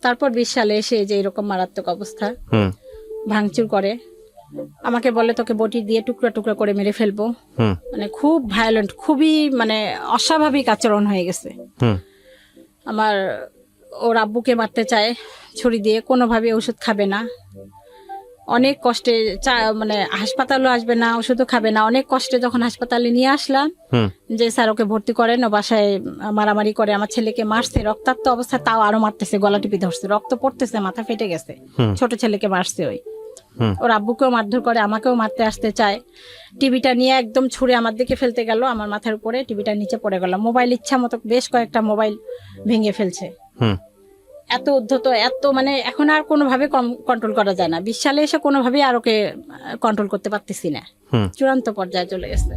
তারপর 20 সালে এসে যে এরকম মারাত্মক অবস্থা, ভাঙচুর করে, আমাকে বলে তোকে বটি দিয়ে টুকরা টুকরা করে মেরে ফেলবো, মানে খুব ভায়োলেন্ট, খুবই মানে অস্বাভাবিক আচরণ হয়ে গেছে। আমার ওর আব্বুকে মারতে চায় ছুরি দিয়ে, কোনোভাবে ওষুধ খাবে না, অনেক কষ্টে মানে হাসপাতালও আসবে না, ওষুধও খাবে না। অনেক কষ্টে যখন হাসপাতালে নিয়ে আসলাম যে স্যার ওকে ভর্তি করেন, ও বাসায় মারামারি করে, আমার ছেলেকে মারছে, রক্তাক্ত অবস্থা, তাও আরো মারতেছে, গলা টিপে ধরছে, রক্ত পড়তেছে, মাথা ফেটে গেছে, ছোট ছেলেকে মারছে। ওর আব্বুকেও মারধর করে, আমাকেও মারতে আসতে চায়। টিভিটা নিয়ে একদম ছুঁড়ে আমার দিকে ফেলতে গেল, আমার মাথার উপরে টিভিটা নিচে পড়ে গেল। মোবাইল ইচ্ছা মতো বেশ কয়েকটা মোবাইল ভেঙে ফেলছে। এত উদ্ধত, এত মানে এখন আর কোনোভাবে কন্ট্রোল করা যায় না। 20 সালে এসে কোনোভাবেই আর ওকে কন্ট্রোল করতে পারতেছি না, চূড়ান্ত পর্যায়ে চলে গেছে।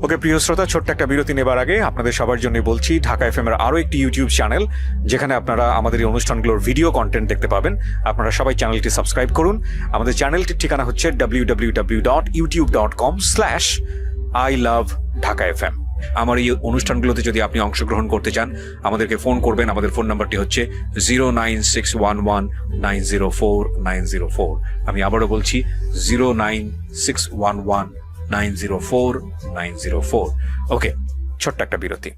ওকে প্রিয় শ্রোতা, ছোট্ট একটা বিরতি নেবার আগে আপনাদের সবার জন্য বলছি, ঢাকা এফএম এর আরো একটি ইউটিউব চ্যানেল যেখানে আপনারা আমাদের এই অনুষ্ঠানগুলোর ভিডিও কন্টেন্ট দেখতে পাবেন। আপনারা সবাই চ্যানেলটি সাবস্ক্রাইব করুন। আমাদের চ্যানেলটির ঠিকানা হচ্ছে www.youtube.com/ilovedhakafm। আমার এই অনুষ্ঠানগুলোতে যদি আপনি অংশগ্রহণ করতে চান, আমাদেরকে ফোন করবেন। আমাদের ফোন নাম্বারটি হচ্ছে 09611904904। আমি আবারও বলছি 09611904904। ওকে, ছোট্ট একটা বিরতি।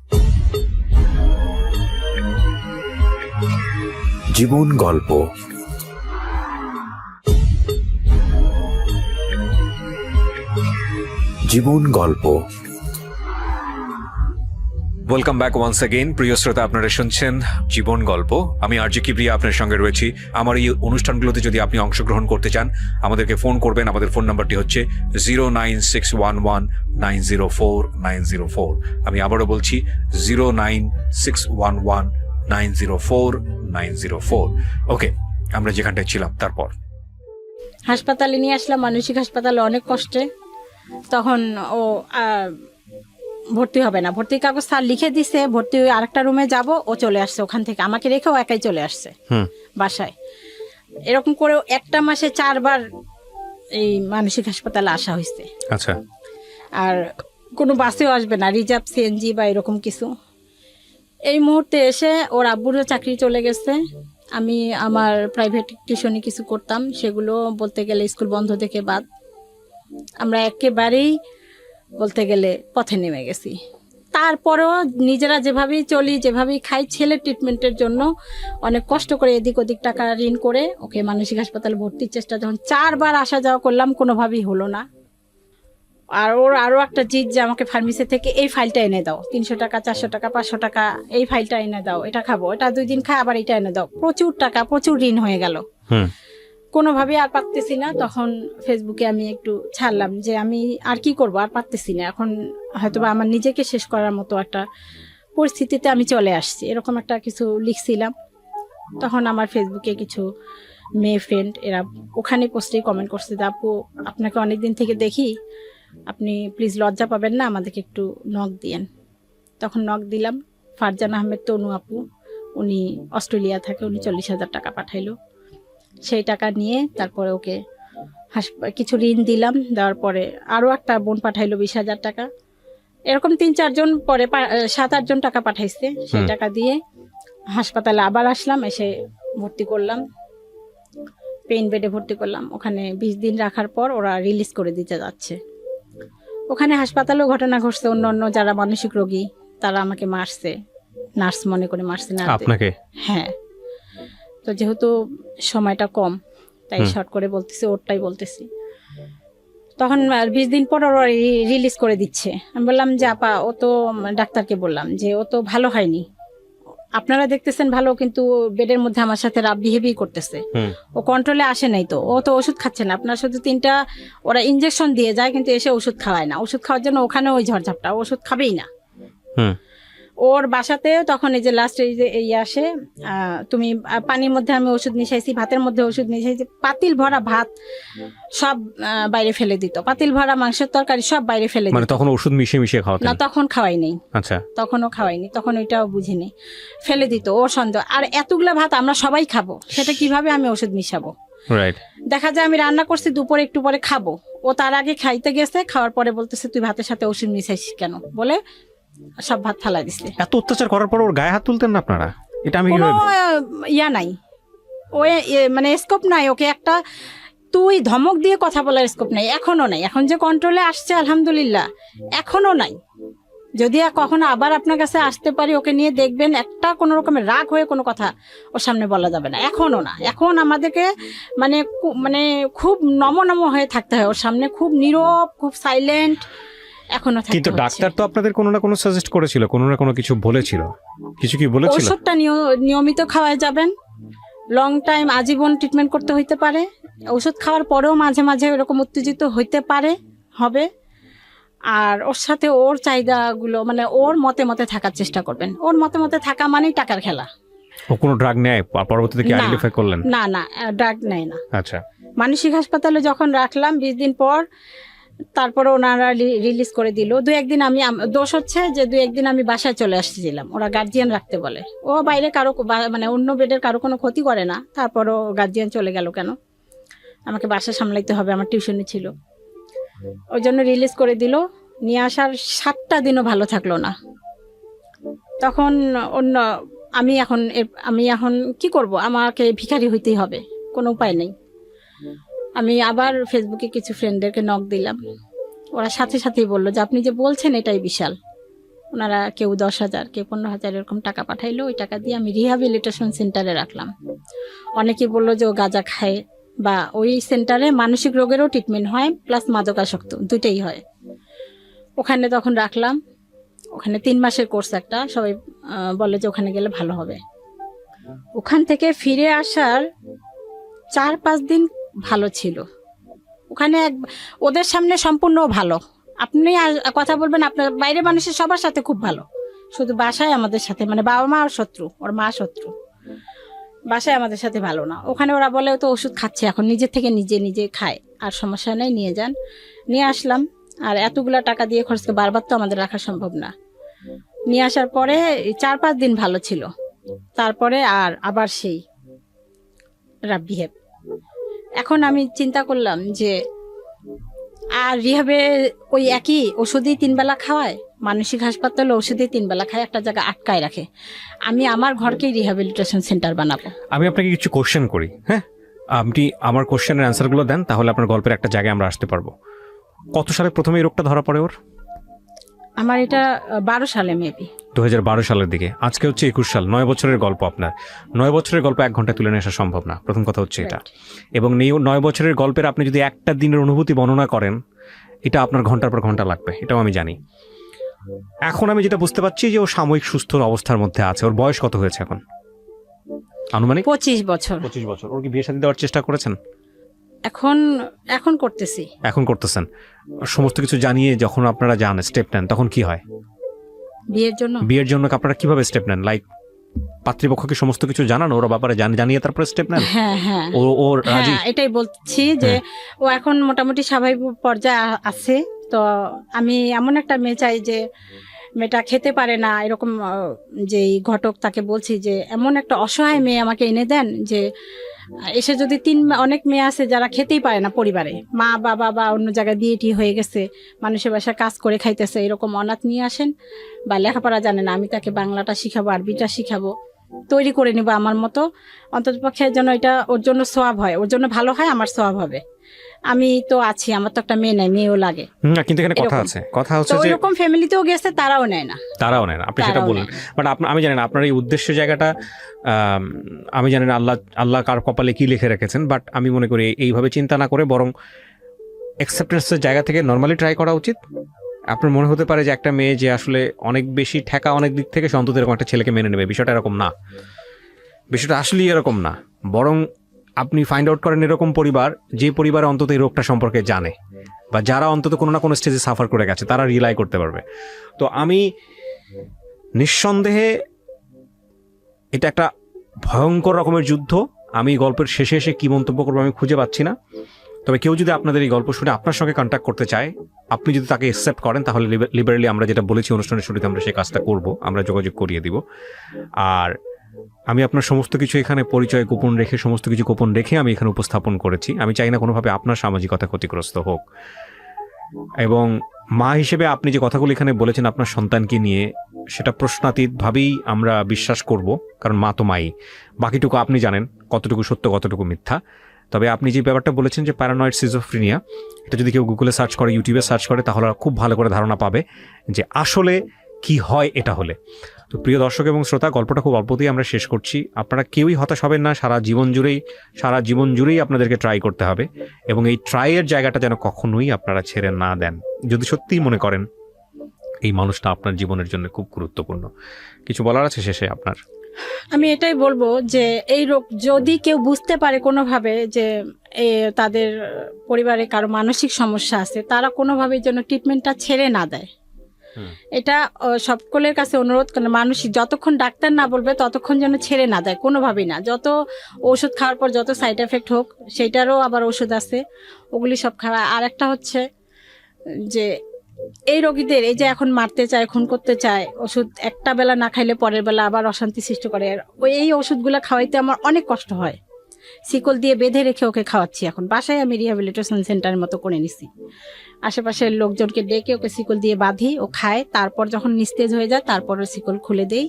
জীবন গল্প। জীবন গল্প। Welcome back once again. প্রিয় শ্রোতা, আপনারা শুনছেন জীবন গল্প। আমি আরজি কিবরিয়া আপনার সঙ্গে রয়েছি। আমার এই অনুষ্ঠানগুলোতে যদি আপনি অংশগ্রহণ করতে চান, আমাদেরকে ফোন করবেন। আমাদের ফোন নাম্বারটি হচ্ছে 09611904904। আমি আবারও বলছি 09611904904। ওকে, আমরা যেখানটায় ছিলাম তারপর হাসপাতালে নিয়ে আসলাম, মানসিক হাসপাতালে, অনেক কষ্টে। তখন ও ভর্তি হবে না, ভর্তির কাগজ স্যার লিখে দিছে, ভর্তি হয়ে আরেকটা রুমে যাব। ও চলে আসছে ওখান থেকে, আমাকে রেখে ও একাই চলে আসছে বাসায়। এরকম করে একটা মাসে 4 বার এই মানসিক হাসপাতালে আসা হয়েছে। আচ্ছা। আর কোনো বাসেও আসবে না, রিজার্ভ সিএনজি বা এরকম কিছু। এই মুহূর্তে এসে ওর আব্বুরও চাকরি চলে গেছে। আমি আমার প্রাইভেট টিউশনি কিছু করতাম, সেগুলো বলতে গেলে স্কুল বন্ধ থেকে বাদ। আমরা একেবারেই বলতে গেলে পথে নেমে গেছি। তারপরেও নিজেরা যেভাবেই চলি, যেভাবেই খাই, ছেলের ট্রিটমেন্টের জন্য অনেক কষ্ট করে এদিক ওদিক টাকা ঋণ করে ওকে মানসিক হাসপাতালে ভর্তির চেষ্টা যখন 4 বার আসা যাওয়া করলাম, কোনোভাবেই হলো না। আর ওর আরও একটা জিদ যে আমাকে ফার্মেসি থেকে এই ফাইলটা এনে দাও, 300 টাকা 400 টাকা 500 টাকা, এই ফাইলটা এনে দাও, এটা খাবো, এটা 2 দিন খাই, আবার এটা এনে দাও। প্রচুর টাকা, প্রচুর ঋণ হয়ে গেল। কোনোভাবে আর পারতেছি না। তখন ফেসবুকে আমি একটু ছাড়লাম যে আমি আর কি করব, আর পারতেছি না। এখন হয়তোবা আমার নিজেকে শেষ করার মতো একটা পরিস্থিতিতে আমি চলে আসছি, এরকম একটা কিছু লিখছিলাম। তখন আমার ফেসবুকে কিছু মেয়ে ফ্রেন্ড এরা ওখানে পোস্টে কমেন্ট করছে যে আপু, আপনাকে অনেকদিন থেকে দেখি, আপনি প্লিজ লজ্জা পাবেন না, আমাদেরকে একটু নক দিয়েন। তখন নক দিলাম। ফারজান আহমেদ তনু আপু, উনি অস্ট্রেলিয়া থাকে, উনি 40,000 টাকা পাঠাইলো। সেই টাকা নিয়ে তারপরে ওকে কিছু ঋণ দিলাম। দেওয়ার পরে আরও একটা বোন পাঠাইলো 20,000 টাকা। এরকম 3-4 জন পরে 7-8 জন টাকা পাঠাইছে। সেই টাকা দিয়ে হাসপাতালে আবার আসলাম, এসে ভর্তি করলাম, পেইন বেডে ভর্তি করলাম। ওখানে 20 দিন রাখার পর ওরা রিলিজ করে দিতে যাচ্ছে। ওখানে হাসপাতালেও ঘটনা ঘটছে, অন্য যারা মানসিক রোগী তারা আমাকে মারছে, নার্স মনে করে মারছে না আপনাকে। হ্যাঁ, তো যেহেতু সময়টা কম তাই শর্ট করে বলতেছি, ওরটাই বলতেছি। তখন 20 দিন পর ওরা রিলিজ করে দিচ্ছে। আমি বললাম যে আপা, ও তো ডাক্তারকে বললাম যে ও তো ভালো হয়নি, আপনারা দেখতেছেন ভালো, কিন্তু বেডের মধ্যে আমার সাথে রাব বিহেভই করতেছে, ও কন্ট্রোলে আসে নাই, তো ও তো ওষুধ খাচ্ছে না, আপনার শুধু 3টা ওরা ইনজেকশন দিয়ে যায়, কিন্তু এসে ওষুধ খাওয়ায় না। ওষুধ খাওয়ার জন্য ওখানে ওই ঝড়ঝাপটা, ওষুধ খাবেই না। ওর বাসাতে তখন এই যে লাস্ট এই যে এই আসে, তুমি পানির মধ্যে আমি ওষুধ মিশাইছি, ভাতের মধ্যে ওষুধ মিশাইছি, পাতিল ভরা ভাত সব বাইরে ফেলে দিত, পাতিল ভরা মাংসের তরকারি সব বাইরে ফেলে দিত। মানে তখন ওষুধ মিশিয়ে খাওয়াতেন না? তখন খাওয়াই নেই। আচ্ছা, তখনও খাওয়াইনি, তখন ওইটাও বুঝিনি, ফেলে দিত। ওর সন্দেহ, আর এতগুলা ভাত আমরা সবাই খাবো, সেটা কিভাবে আমি ওষুধ মিশাবো? রাইট। দেখা যায় আমি রান্না করছি, দুপুরে একটু পরে খাবো, ও তার আগে খাইতে গেছে, খাওয়ার পরে বলতেছে তুই ভাতের সাথে ওষুধ মিশাইছিস কেন, বলে সব ভাত ফালা দিছে। এত অত্যাচার করার পর ওর গায়ে হাত তুলতেন না আপনারা? এটা আমি ইয়া নাই, ও মানে স্কোপ নাই ওকে একটা তুই ধমক দিয়ে কথা বলার স্কোপ নাই, এখনো নাই। এখন যে কন্ট্রোলে আসছে আলহামদুলিল্লাহ, এখনো নাই। যদি কখনো আবার আপনার কাছে আসতে পারি, ওকে নিয়ে দেখবেন একটা কোনো রকমের রাগ হয়ে কোনো কথা ওর সামনে বলা যাবে না, এখনো না। এখন আমাদেরকে মানে মানে খুব নম হয়ে থাকতে হয় ওর সামনে, খুব নীরব, খুব সাইলেন্ট এখনো। কিন্তু ডাক্তার তো আপনাদের কোনো না কোনো সাজেস্ট করেছিল, কোনো না কোনো কিছু বলেছিল, কিছু কি বলেছিল? ওষুধটা নিয়মিত খাওয়ায় যাবেন, লং টাইম আজীবন ট্রিটমেন্ট করতে হইতে পারে। ওষুধ খাওয়ার পরেও মাঝে মাঝে এরকম উত্তেজিত হইতে পারে, হবে। আর ওর সাথে ওর চাহিদাগুলো মানে ওর মতে থাকার চেষ্টা করবেন। ওর মতে থাকা মানেই টাকার খেলা। ও কোনো ড্রাগ নেয় পরবর্তীতে কি না। আইডেন্টিফাই করলেন? না না, ড্রাগ নেয় না। আচ্ছা, মানসিক হাসপাতালে যখন রাখলাম 20 দিন পর, তারপরে ওনারা রিলিজ করে দিল। দোষ হচ্ছে যে 2-1 দিন আমি বাসায় চলে আসছিলাম, ওরা গার্জিয়ান রাখতে বলে। ও বাইরে কারো মানে অন্য বেডের কারো কোনো ক্ষতি করে না, তারপরও গার্জিয়ান চলে গেল কেন? আমাকে বাসা সামলাইতে হবে, আমার টিউশনি ছিল, ওই জন্য রিলিজ করে দিল। নিয়ে আসার 7টা দিনও ভালো থাকলো না। তখন আমি এখন কি করব? আমাকে ভিখারি হইতেই হবে, কোনো উপায় নেই। আমি আবার ফেসবুকে কিছু ফ্রেন্ডদেরকে নক দিলাম, ওরা সাথে সাথেই বললো যে আপনি যে বলছেন এটাই বিশাল। ওনারা কেউ 10,000, কেউ 15,000 এরকম টাকা পাঠাইলো। ওই টাকা দিয়ে আমি রিহ্যাবিলিটেশন সেন্টারে রাখলাম। অনেকে বললো যে ও গাঁজা খায়, বা ওই সেন্টারে মানসিক রোগেরও ট্রিটমেন্ট হয়, প্লাস মাদকাসক্ত দুইটাই হয়। ওখানে তখন রাখলাম। ওখানে 3 মাসের কোর্স একটা, সবাই বলে যে ওখানে গেলে ভালো হবে। ওখান থেকে ফিরে আসার 4-5 দিন ভালো ছিল। ওখানে ওদের সামনে সম্পূর্ণ ভালো, আপনি কথা বলবেন, আপনার বাইরে মানুষের সবার সাথে খুব ভালো, শুধু বাসায় আমাদের সাথে, মানে বাবা মা আর শত্রু, ওর মা শত্রু, বাসায় আমাদের সাথে ভালো না। ওখানে ওরা বলে তো ওষুধ খাচ্ছে এখন, নিজের থেকে নিজে খায়, আর সমস্যা নেই, নিয়ে যান। নিয়ে আসলাম। আর এতগুলা টাকা দিয়ে খরচকে বারবার তো আমাদের রাখা সম্ভব না। নিয়ে আসার পরে 4-5 দিন ভালো ছিল, তারপরে আবার সেই রাব বিহেভ। এখন আমি চিন্তা করলাম যে আর রিহাবে ওই একই ওষুধই 3 বেলা খাওয়ায়, মানসিক হাসপাতালে ওষুধই 3 বেলা খায়, একটা জায়গা আটকায় রাখে। আমি আমার ঘরকেই রিহ্যাবিলিটেশন সেন্টার বানাবো। আমি আপনাকে কিছু কোশ্চেন করি, হ্যাঁ? আপনি আমার কোশ্চেনের অ্যান্সারগুলো দেন, তাহলে আপনার গল্পের একটা জায়গায় আমরা আসতে পারবো। কত সালে প্রথমে এই রোগটা ধরা পড়ে ওর? আমার এটা 12 সালে মেবি, 2012 সালের দিকে। আজকে হচ্ছে 21 সাল, 9 বছরের গল্প আপনার। 9 বছরের গল্প 1 ঘন্টায় তুলে নিয়ে আসা সম্ভব না, প্রথম কথা হচ্ছে এটা। এবং 9 বছরের গল্পের আপনি যদি একটা দিনের অনুভূতি বর্ণনা করেন, এটা আপনার ঘন্টার পর ঘন্টা লাগবে, এটাও আমি জানি। এখন আমি যেটা বুঝতে পারছি যে ও সাময়িক সুস্থ অবস্থার মধ্যে আছে। ওর বয়স কত হয়েছে এখন আনুমানিক? 25 বছর। 25 বছর। ওর কি বিয়ে শাদী দেওয়ার চেষ্টা করেছেন? এখন করতেছি। এখন করতেছেন। সমস্ত কিছু জানিয়ে যখন আপনারা যান, স্টেপ নেন, তখন কি হয়? বিয়ের জন্য আপনারা কিভাবে স্টেপ নেন? লাইক পাত্রীপক্ষকে সমস্ত কিছু জানান, ওরা ব্যাপারে জানিয়ে তারপরে স্টেপ নেন? হ্যাঁ, ও রাজি? এটাই বলছি যে ও এখন মোটামুটি স্বাভাবিক পর্যায়ে আছে। তো আমি এমন একটা মেয়ে চাই যে মেয়েটা খেতে পারে না, এরকম যেই ঘটক তাকে বলছি যে এমন একটা অসহায় মেয়ে আমাকে এনে দেন, যে এসে যদি অনেক মেয়ে আছে যারা খেতেই পারে না, পরিবারে মা বাবা বা অন্য জায়গায় বিয়ে হয়ে গেছে, মানুষের বাসায় কাজ করে খাইতেছে, এরকম অনাথ নিয়ে আসেন, বা লেখাপড়া জানে না, আমি তাকে বাংলাটা শিখাবো, আরবিটা শিখাবো, তৈরি করে নিব আমার মতো। অন্ততপক্ষে যেন এটা ওর জন্য সোয়াব হয়, ওর জন্য ভালো হয়, আমার সোয়াব হবে। আমি তো আছি, আমার তো একটা মেয়ে নাই, মেয়েও লাগে। কিন্তু এখানে কথা হচ্ছে যে এরকম ফ্যামিলিতেও গেছে, তারাও নেয় না। আপনি সেটা বললেন, বাট আমি জানি না আপনার এই উদ্দেশ্য জায়গাটা, আমি জানি না আল্লাহ কার কপালে কি লিখে রেখেছেন, বাট আমি মনে করি এইভাবে চিন্তা না করে বরং অ্যাকসেপ্টেন্সের জায়গা থেকে নর্মালি ট্রাই করা উচিত। আপনার মনে হতে পারে যে একটা মেয়ে যে আসলে অনেক বেশি ঠেকা অনেক দিক থেকে, সে অন্তত এরকম একটা ছেলেকে মেনে নেবে, বিষয়টা এরকম না। বিষয়টা আসলেই এরকম না, বরং আপনি ফাইন্ড আউট করেন এরকম পরিবার, যে পরিবারে অন্তত এই রোগটা সম্পর্কে জানে, বা যারা অন্তত কোনো না কোনো স্টেজে সাফার করে গেছে, তারা রিলাই করতে পারবে। তো আমি নিঃসন্দেহে এটা একটা ভয়ঙ্কর রকমের যুদ্ধ। আমি গল্পের শেষে এসে কি মন্তব্য করবো আমি খুঁজে পাচ্ছি না। তবে কেউ যদি আপনাদের এই গল্প শুনে আপনার সঙ্গে কন্ট্যাক্ট করতে চায়, আপনি যদি তাকে অ্যাকসেপ্ট করেন, তাহলে লিবারেলি আমরা যেটা বলেছি অনুষ্ঠানের শুরুতে, আমরা সেই কাজটা করব, আমরা যোগাযোগ করিয়ে দিব। আর আমি আপনার সমস্ত কিছু এখানে পরিচয় গোপন রেখে, সমস্ত কিছু গোপন রেখে আমি এখানে উপস্থাপন করেছি। আমি চাই না কোনোভাবে আপনার সামাজিকতা ক্ষতিগ্রস্ত হোক। এবং মা হিসেবে আপনি যে কথাগুলো এখানে বলেছেন আপনার সন্তানকে নিয়ে, সেটা প্রশ্নাতীতভাবেই আমরা বিশ্বাস করব, কারণ মা তো মাই। বাকিটুকু আপনি জানেন কতটুকু সত্য কতটুকু মিথ্যা। তবে আপনি যে ব্যাপারটা বলেছেন যে প্যারানয়েড সিজোফ্রেনিয়া, এটা যদি কেউ গুগলে সার্চ করে, ইউটিউবে সার্চ করে, তাহলে খুব ভালো করে ধারণা পাবে যে আসলে কি হয় এটা হলে। তো প্রিয় দর্শক এবং শ্রোতা, গল্পটা খুব অল্পতেই আমরা শেষ করছি। আপনারা কেউই হতাশ হবেন না, সারা জীবন জুড়েই আপনাদেরকে ট্রাই করতে হবে, এবং এই ট্রাইয়ের জায়গাটা যেন কখনোই আপনারা ছেড়ে না দেন, যদি সত্যিই মনে করেন এই মানুষটা আপনার জীবনের জন্য খুব গুরুত্বপূর্ণ। কিছু বলার আছে শেষে আপনার? আমি এটাই বলবো যে এই রোগ যদি কেউ বুঝতে পারে কোনোভাবে যে তাদের পরিবারে কারো মানসিক সমস্যা আছে, তারা কোনোভাবে যেন ট্রিটমেন্টটা ছেড়ে না দেয়। এটা সকলের কাছে অনুরোধ করে, মানুষ যতক্ষণ ডাক্তার না বলবে ততক্ষণ যেন ছেড়ে না দেয় কোনোভাবেই না। যত ওষুধ খাওয়ার পর যত সাইড এফেক্ট হোক, সেটারও আবার ওষুধ আছে, ওগুলি সব খাওয়া। আর একটা হচ্ছে যে এই রোগীদের এই যে এখন মারতে চায়, খুন করতে চায়, ওষুধ একটা বেলা না খাইলে পরের বেলা আবার অশান্তি সৃষ্টি করে, এই ওষুধগুলো খাওয়াইতে আমার অনেক কষ্ট হয়। শিকল দিয়ে বেঁধে রেখে ওকে খাওয়াচ্ছি। এখন বাসায় আমি রিহ্যাবিলিটেশন সেন্টারের মতো করে নিছি, আশেপাশের লোকজনকে ডেকে ওকে শিকল দিয়ে বাঁধি, ও খায়, তারপর যখন নিস্তেজ হয়ে যায় তারপর শিকল খুলে দেই,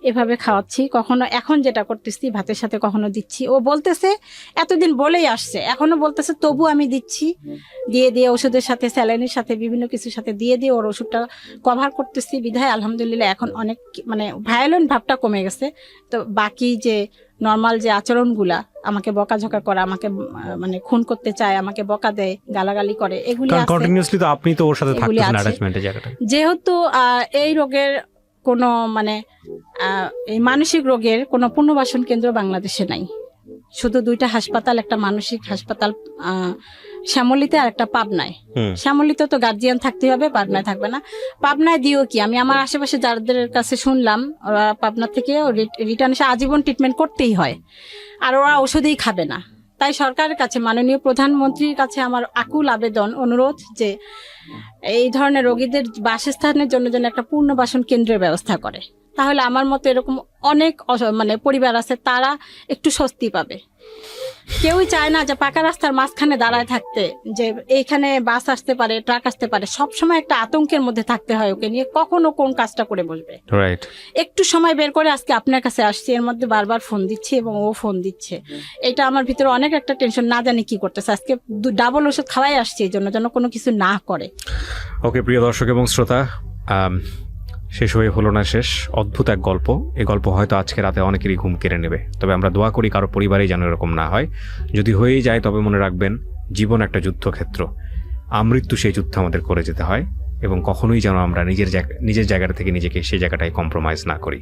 এভাবে খাওয়াচ্ছি। কখনো এখন যেটা করতেছি ভাতের সাথে কখনো দিচ্ছি, ও বলতেছে এতদিন বলেই আসছে, এখনো বলতেছে, তবু আমি দিচ্ছি, দিয়ে দিয়ে ওষুধের সাথে স্যালাইনের সাথে বিভিন্ন কিছুর সাথে দিয়ে দিয়ে ওর ওষুধটা কভার করতেছি। বিধায় আলহামদুলিল্লাহ এখন অনেক মানে ভায়োলেন্ট ভাবটা কমে গেছে। তো বাকি যে নর্মাল যে আচরণগুলা, আমাকে বকাঝকা করা, আমাকে মানে খুন করতে চায়, আমাকে বকা দেয়, গালাগালি করে, এগুলি আছে। কন্টিনিউয়াসলি তো আপনি তো ওর সাথে থাকতেছেন অ্যাটাচমেন্টের জায়গাটা। যেহেতু এই রোগের কোনো মানে এই মানসিক রোগের কোনো পুনর্বাসন কেন্দ্র বাংলাদেশে নাই, শুধু 2টা হাসপাতাল, একটা মানসিক হাসপাতাল শ্যামলীতে আর একটা পাবনায়। শ্যামলীতে তো গার্জিয়ান থাকতে হবে, পাবনায় থাকবে না। পাবনায় দিও কি, আমি আমার আশেপাশে যাদের কাছে শুনলাম, ওরা পাবনা থেকে রিটার্ন এসে আজীবন ট্রিটমেন্ট করতেই হয়, আর ওরা ওষুধেই খাবে না। তাই সরকারের কাছে, মাননীয় প্রধানমন্ত্রীর কাছে আমার আকুল আবেদন, অনুরোধ যে এই ধরনের রোগীদের বাসস্থানের জন্য যেন একটা পুনর্বাসন কেন্দ্রের ব্যবস্থা করে। তাহলে আমার মতো এরকম অনেক মানে পরিবার আছে, তারা একটু স্বস্তি পাবে। কেউই চায় না যে পাকা রাস্তার মাঝখানে দাঁড়ায় থাকতে, যে এইখানে বাস আসতে পারে, ট্রাক আসতে পারে, সবসময় একটা আতঙ্কের মধ্যে থাকতে হয় ওকে নিয়ে, কখনো কোন কাজটা করে বসবে। একটু সময় বের করে আজকে আপনার কাছে আসছি, এর মধ্যে বারবার ফোন দিচ্ছি এবং ও ফোন দিচ্ছে, এটা আমার ভিতরে অনেক একটা টেনশন, না জানি কি করতেছে। আজকে ডাবল ওষুধ খাওয়াই আসছি এই জন্য, যেন কোনো কিছু না করে। ওকে, প্রিয় দর্শক এবং শ্রোতা, শেষ হয়ে হলো না শেষ, অদ্ভুত এক গল্প। এই গল্প হয়তো আজকে রাতে অনেকেরই ঘুম কেড়ে নেবে, তবে আমরা দোয়া করি কারো পরিবারেই যেন এরকম না হয়। যদি হয়েই যায় তবে মনে রাখবেন, জীবন একটা যুদ্ধক্ষেত্র, আমৃত্যু সেই যুদ্ধ আমাদের করে যেতে হয়, এবং কখনোই যেন আমরা নিজের জায়গা থেকে নিজেকে সেই জায়গাটায় কম্প্রোমাইজ না করি।